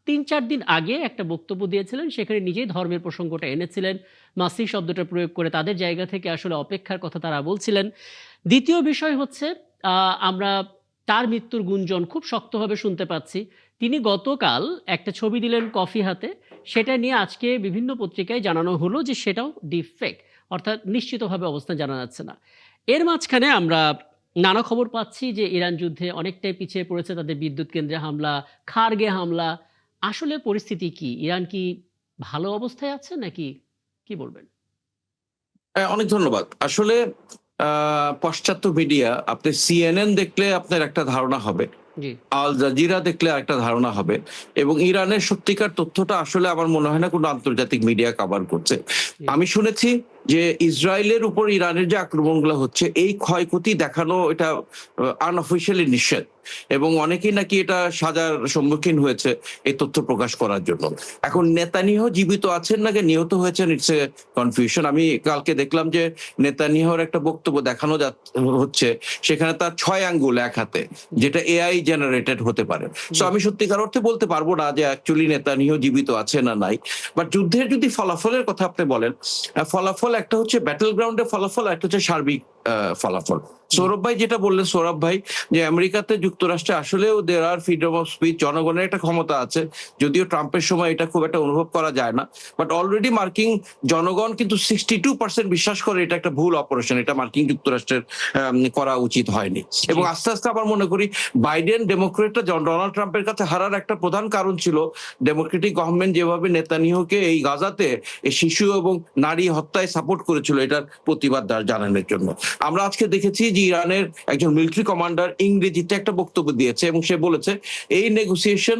3-4 দিন আগে একটা বক্তব্য দিয়েছিলেন, সেখানে নিজেই ধর্মের প্রসঙ্গটা এনেছিলেন, মাসিহ শব্দটা প্রয়োগ করে তাদের জায়গা থেকে আসলে অপেক্ষার কথা তারা বলছিলেন। দ্বিতীয় বিষয় হচ্ছে আমরা তার মৃত্যুর গুঞ্জন খুব শক্তভাবে শুনতে পাচ্ছি। তিনি গতকাল একটা ছবি দিলেন কফি হাতে, সেটা নিয়ে আজকে বিভিন্ন পত্রিকায় জানানো হলো যে সেটাও ডিফেক্ট, অর্থাৎ নিশ্চিতভাবে অবস্থান জানা যাচ্ছে না। এর মাঝখানে আমরা নানা খবর পাচ্ছি যে ইরান যুদ্ধে অনেকটাই পিছিয়ে পড়েছে, তাদের বিদ্যুৎ কেন্দ্রে হামলা, খার্গে হামলা। আসলে পরিস্থিতি কি? ইরান কি ভালো অবস্থায় আছে নাকি কি বলবেন? অনেক ধন্যবাদ। আসলে পাশ্চাত্য মিডিয়া, আপনি সিএনএন দেখলে আপনার একটা ধারণা হবে, জি। আল জাজিরা দেখলে একটা ধারণা হবে, এবং ইরানের সত্যিকার তথ্যটা আসলে আমার মনে হয় না কোনো আন্তর্জাতিক মিডিয়া কভার করছে। জি। আমি শুনেছি যে ইসরায়েলের উপর ইরানের যে আক্রমণগুলো হচ্ছে, এই ক্ষয়ক্ষতি দেখানো এটা আনঅফিসিয়ালি নিষেধ, এবং অনেকেই নাকি এটা সাজার সম্মুখীন হয়েছে এই তথ্য প্রকাশ করার জন্য। এখন নেতানিয়াহু জীবিত আছেন নাকি নিহত হয়েছেন, ইটস এ কনফিউশন। আমি কালকে দেখলাম যে নেতানিয়াহুর একটা বক্তব্য দেখানো হচ্ছে, সেখানে তার 6 আঙ্গুল এক হাতে, যেটা এআই জেনারেটেড হতে পারে। সো জি। আমি সত্যিকার অর্থে বলতে পারবো না যে অ্যাকচুয়ালি নেতানিয়াহু জীবিত আছে না নাই। বাট যুদ্ধের যদি ফলাফলের কথা আপনি বলেন, ফলাফল একটা হচ্ছে ব্যাটল গ্রাউন্ডে ফলাফল, একটা হচ্ছে সার্বিক ফলাফল। সৌরভ ভাই যেটা বললেন, সৌরভ ভাই, যে আমেরিকাতে, যুক্তরাষ্ট্রে আসলেও দেয়ার আর ফ্রিডম অফ স্পিচ, জনগণের একটা ক্ষমতা আছে, যদিও ট্রাম্পের সময় এটা খুব একটা অনুভব করা যায় না। বাট অলরেডি মার্কিন জনগণ কিন্তু 62% বিশ্বাস করে এটা একটা ভুল অপারেশন, এটা মার্কিন যুক্তরাষ্ট্রের করা উচিত হয়নি। এবং আস্তে আস্তে আবার মনে করি বাইডেন ডেমোক্রেটরা ডোনাল্ড ট্রাম্পের কাছে হারার একটা প্রধান কারণ ছিল ডেমোক্রেটিক গভর্নমেন্ট যেভাবে নেতানিয়াহুকে এই গাজাতে এই শিশু এবং নারী হত্যায় সাপোর্ট করেছিল, এটার প্রতিবাদ জানানোর জন্য। আমরা আজকে দেখেছি যে ইরানের একজন মিলিটারি কমান্ডার ইংরেজিতে একটা বক্তব্য দিয়েছে, এবং সে বলেছে এই negotiation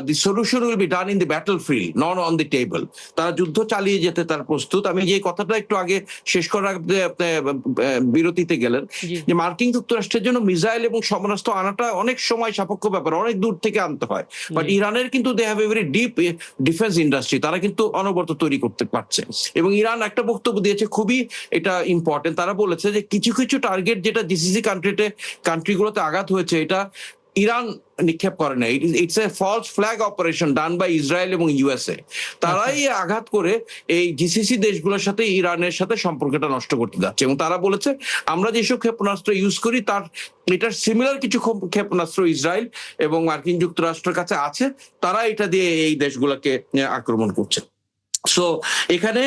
the solution will be done in the battle field, not on the table. তারা যুদ্ধ চালিয়ে যেতে তার প্রস্তুত। আমি যে কথাটা একটু আগে শেষ করার বিরতিতে গেলেন, জি। যে মার্কিন যুক্তরাষ্ট্রের জন্য মিসাইল এবং সমরাস্ত্র আনাটা অনেক সময় সাপেক্ষ ব্যাপার, অনেক দূর থেকে আনতে হয়। বাট জি। ইরানের কিন্তু they have a very deep defence industry, তারা কিন্তু অনবরত তৈরি করতে পারছে। এবং ইরান একটা বক্তব্য দিয়েছে, খুবই এটা ইম্পর্টেন্ট। তারা বলেছে যে কিছু কিছু টার্গেট যেটা জিসিসি কান্ট্রিগুলোতে আঘাত হয়েছে, এটা ইরান নিক্ষেপ করে না, it's a false flag operation done by Israel এবং ইউএসএ। তারাই আঘাত করে এই জিসিসি দেশগুলোর সাথে ইরানের সাথে সম্পর্কটা নষ্ট করতে যাচ্ছে। এবং তারা বলেছে আমরা যেসব ক্ষেপণাস্ত্র ইউজ করি তার এটার সিমিলার কিছু ক্ষেপণাস্ত্র ইসরায়েল এবং মার্কিন যুক্তরাষ্ট্রের কাছে আছে, তারা এটা দিয়ে এই দেশগুলোকে আক্রমণ করছে। সো এখানে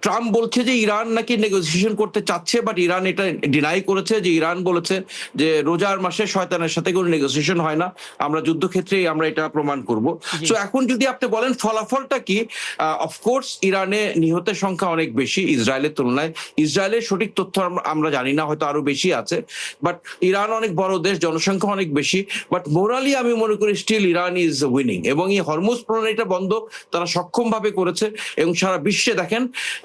ট্রাম্প বলছে যে ইরান নাকি নেগোসিয়েশন করতে চাচ্ছে, বাট ইরান এটা ডিনাই করেছে। যে ইরান বলেছে যে রোজার মাসে শয়তানের সাথে কোনো নেগোসিয়েশন হয় না, আমরা যুদ্ধক্ষেত্রে আমরা এটা প্রমাণ করব। সো এখন যদি আপনি বলেন ফলাফলটা কি, অফকোর্স ইরানে নিহতের সংখ্যা অনেক বেশি ইসরায়েলের তুলনায়। ইসরায়েলের সঠিক তথ্য আমরা জানি না, হয়তো আরো বেশি আছে, বাট ইরান অনেক বড় দেশ, জনসংখ্যা অনেক বেশি। বাট মোরালি আমি মনে করি স্টিল ইরান ইজ উইনিং, এবং এই হরমুজ প্রণালীটা বন্ধ তারা সক্ষম ভাবে করেছে। এবং সারা বিশ্বে দেখেন,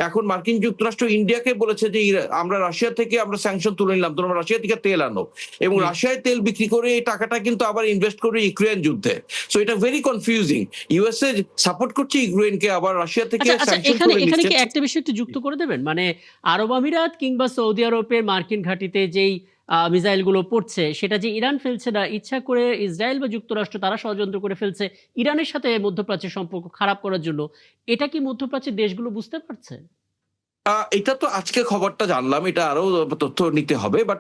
এখন মার্কিন যুক্তরাষ্ট্র ইন্ডিয়াকে বলেছে যে আমরা রাশিয়া থেকে আমরা স্যাংশন তুলে নিলাম, তোমরা রাশিয়া থেকে তেল আনো, এবং রাশিয়ায় তেল বিক্রি করে এই টাকাটা কিন্তু আবার ইনভেস্ট করে ইউক্রেন যুদ্ধে। সো এটা ভেরি কনফিউজিং। ইউএসএ সাপোর্ট করছে ইউক্রেনকে, আবার রাশিয়া থেকে স্যাংশন এখানে তুলে এখানে কি নিচ্ছে। একটা বিষয় একটু যুক্ত করে দেবেন, মানে আরব আমিরাত কিংবা সৌদি আরবের মার্কিন ঘাঁটিতে যেই মিসাইল গুলো পড়ছে, সেটা যে ইরান ফেলছে না, ইচ্ছা করে ইসরায়েল বা যুক্তরাষ্ট্র তারা ষড়যন্ত্র করে ফেলছে ইরানের সাথে মধ্যপ্রাচ্যের সম্পর্ক খারাপ করার জন্য, এটা কি মধ্যপ্রাচ্যের দেশগুলো বুঝতে পারছে? এটা তো আজকে খবরটা জানলাম, এটা আরো তথ্য নিতে হবে। বাট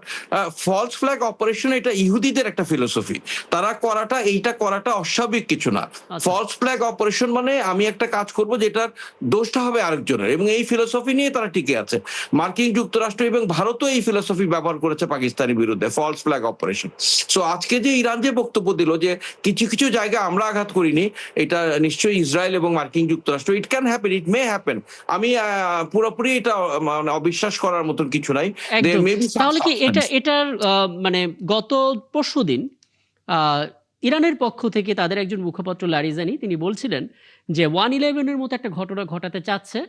ফলস ফ্ল্যাগ অপারেশন এটা ইহুদিদের একটা ফিলোসফি, তারা এইটা করাটা অস্বাভাবিক কিছু না। ফলস ফ্ল্যাগ অপারেশন মানে আমি একটা কাজ করব যেটার দোষটা হবে আরেকজনের, এবং এই ফিলোসফি নিয়ে তারা টিকে আছে। মার্কিন যুক্তরাষ্ট্র এবং ভারতও এই ফিলোসফি ব্যবহার করেছে পাকিস্তানের বিরুদ্ধে, ফলস ফ্ল্যাগ অপারেশন। সো আজকে যে ইরান যে বক্তব্য দিল যে কিছু কিছু জায়গায় আমরা আঘাত করিনি, এটা নিশ্চয়ই ইসরায়েল এবং মার্কিন যুক্তরাষ্ট্র, it can happen, it may happen. আমি পুরোপুরি এটা মানে অবিশ্বাস করার মতন কিছু নাই। একদম। তাহলে কি এটার মানে গত পরশুদিন ইরানের পক্ষ থেকে তাদের একজন মুখপাত্র লারিজানি তিনি বলছিলেন যে 1/11-এর মতো একটা ঘটনা ঘটাতে চাচ্ছে,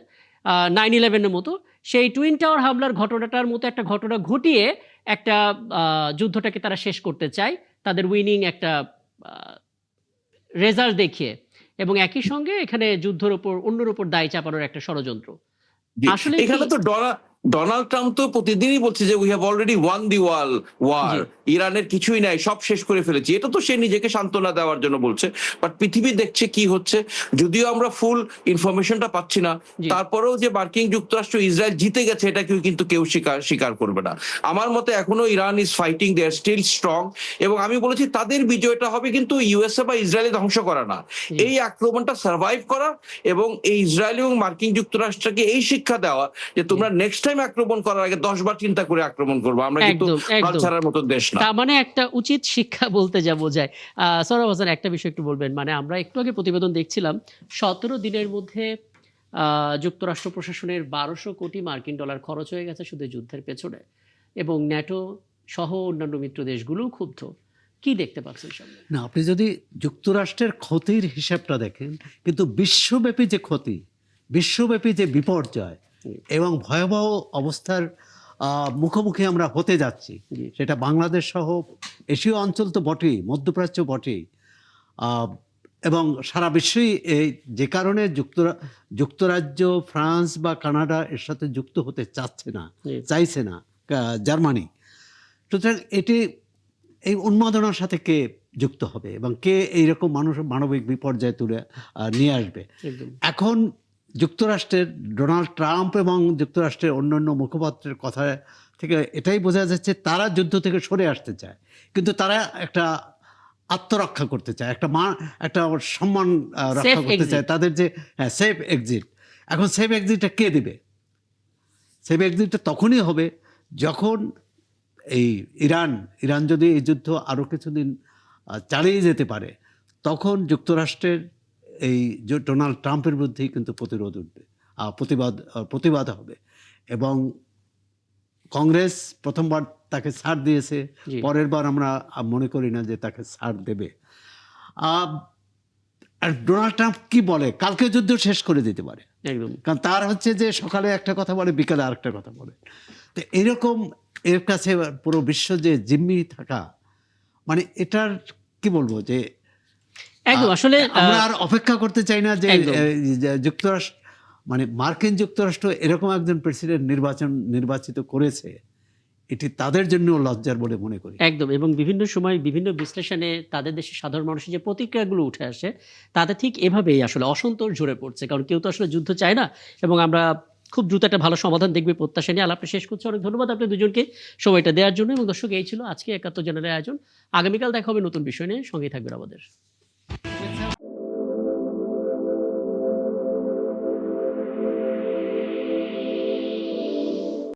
9/11-এর মতো, সেই টুইন টাওয়ার হামলার ঘটনাটার মতো একটা ঘটনা ঘটিয়ে একটা যুদ্ধটাকে তারা শেষ করতে চায়, তাদের উইনিং একটা রেজাল্ট দেখিয়ে, এবং একই সঙ্গে এখানে যুদ্ধের উপর অন্যের উপর দায় চাপানোর একটা ষড়যন্ত্র। আসলে এখানে তো ডোনাল্ড ট্রাম্প তো প্রতিদিনই বলছে যে we have already won the war, ইরানের কিছুই নাই, সব শেষ করে ফেলেছি। এটা তো সে নিজেকে সান্ত্বনা দেওয়ার জন্য বলছে, বাট পৃথিবী দেখছে কি হচ্ছে। যদিও আমরা ফুল ইনফরমেশনটা পাচ্ছি না, তারপরেও যে মার্কিন যুক্তরাষ্ট্র ইসরায়েল জিতে গেছে এটা কিন্তু কেউ স্বীকার করবে না। আমার মতে এখনো Iran is fighting, they are still strong. এবং আমি বলেছি তাদের বিজয়টা হবে কিন্তু ইউএসএ বা ইসরায়েলে ধ্বংস করা না, এই আক্রমণটা সার্ভাইভ করা, এবং এই ইসরায়েল এবং মার্কিন যুক্তরাষ্ট্রকে এই শিক্ষা দেওয়া যে তোমরা নেক্সট টাইম আক্রমণ করার আগে 10 বার চিন্তা করে আক্রমণ করবো, আমরা কিন্তু হাল ছাড়ার মতো দেশ না। তার মানে একটা উচিত শিক্ষা বলতে যা বোঝায়। সৌরভ হাসান, একটা বিষয় একটু বলবেন, মানে আমরা একটু আগে প্রতিবেদন দেখছিলাম 17 দিনের মধ্যে যুক্তরাষ্ট্র প্রশাসনের 1200 কোটি মার্কিন ডলার খরচ হয়ে গেছে শুধু যুদ্ধের পেছনে, এবং ন্যাটো সহ অন্যান্য মিত্র দেশগুলোও ক্ষুব্ধ। কি দেখতে পাচ্ছেন সামনে? না, আপনি যদি যুক্তরাষ্ট্রের ক্ষতির হিসাবটা দেখেন, কিন্তু বিশ্বব্যাপী যে ক্ষতি, বিশ্বব্যাপী যে বিপর্যয় এবং ভয়াবহ অবস্থার মুখোমুখি আমরা হতে যাচ্ছি, জি। সেটা বাংলাদেশ সহ এশীয় অঞ্চল তো বটেই, মধ্যপ্রাচ্য বটেই, এবং সারা বিশ্বই এই যে কারণে যুক্তরাজ্য, ফ্রান্স বা কানাডা এর সাথে যুক্ত হতে চাচ্ছে না, জি। চাইছে না, জার্মানি। সুতরাং এটি এই উন্মাদনার সাথে কে যুক্ত হবে এবং কে এইরকম মানবিক বিপর্যয় তুলে নিয়ে আসবে? একদম। এখন যুক্তরাষ্ট্রের ডোনাল্ড ট্রাম্প এবং যুক্তরাষ্ট্রের অন্যান্য মুখপাত্রের কথা থেকে এটাই বোঝা যাচ্ছে তারা যুদ্ধ থেকে সরে আসতে চায়, কিন্তু তারা একটা আত্মরক্ষা করতে চায়, একটা সম্মান রক্ষা Safe করতে exit। চায়, তাদের যে সেফ এক্সিট। এখন সেফ এক্সিটটা কে দিবে? সেফ এক্সিটটা তখনই হবে যখন এই ইরান যদি এই যুদ্ধ আরও কিছুদিন চালিয়ে যেতে পারে, তখন যুক্তরাষ্ট্রের এই যে ডোনাল্ড ট্রাম্পের বিরুদ্ধেই কিন্তু প্রতিরোধ উঠবে, প্রতিবাদ হবে। এবং কংগ্রেস প্রথমবার তাকে ছাড় দিয়েছে, জি। পরের বার আমরা মনে করি না যে তাকে ছাড় দেবে। আর ডোনাল্ড ট্রাম্প কি বলে, কালকে যুদ্ধ শেষ করে দিতে পারে, একদম। কারণ তার হচ্ছে যে সকালে একটা কথা বলে, বিকালে আরেকটা কথা বলে। তো এরকম এর কাছে পুরো বিশ্ব যে জিম্মি থাকা, মানে এটার কি বলবো যে একদম। আসলে আমরা আর অপেক্ষা করতে চাই না যে একদম। যে যুক্তরাষ্ট্র, মানে মার্কিন যুক্তরাষ্ট্র এরকম একজন প্রেসিডেন্ট নির্বাচিত করেছে, এটি তাদের জন্য লজ্জার বলে মনে করি। একদম। এবং বিভিন্ন সময় বিভিন্ন বিশ্লেষণে তাদের দেশের সাধারণ মানুষের যে প্রতিক্রিয়াগুলো উঠে আসে, তাতে ঠিক এভাবেই আসলে অসন্তোষ ঝরে পড়ছে, কারণ কেউ তো আসলে যুদ্ধ চায় না। এবং আমরা খুব দ্রুত একটা ভালো সমাধান দেখবে প্রত্যাশা নিয়ে আলাপটা শেষ করছি। অনেক ধন্যবাদ আপনি দুজনকে সময়টা দেওয়ার জন্য। এবং দর্শক, এই ছিল আজকে ৭১ জনের আয়োজন। আগামীকাল দেখা হবে নতুন বিষয় নিয়ে, সঙ্গেই থাকবেন আমাদের।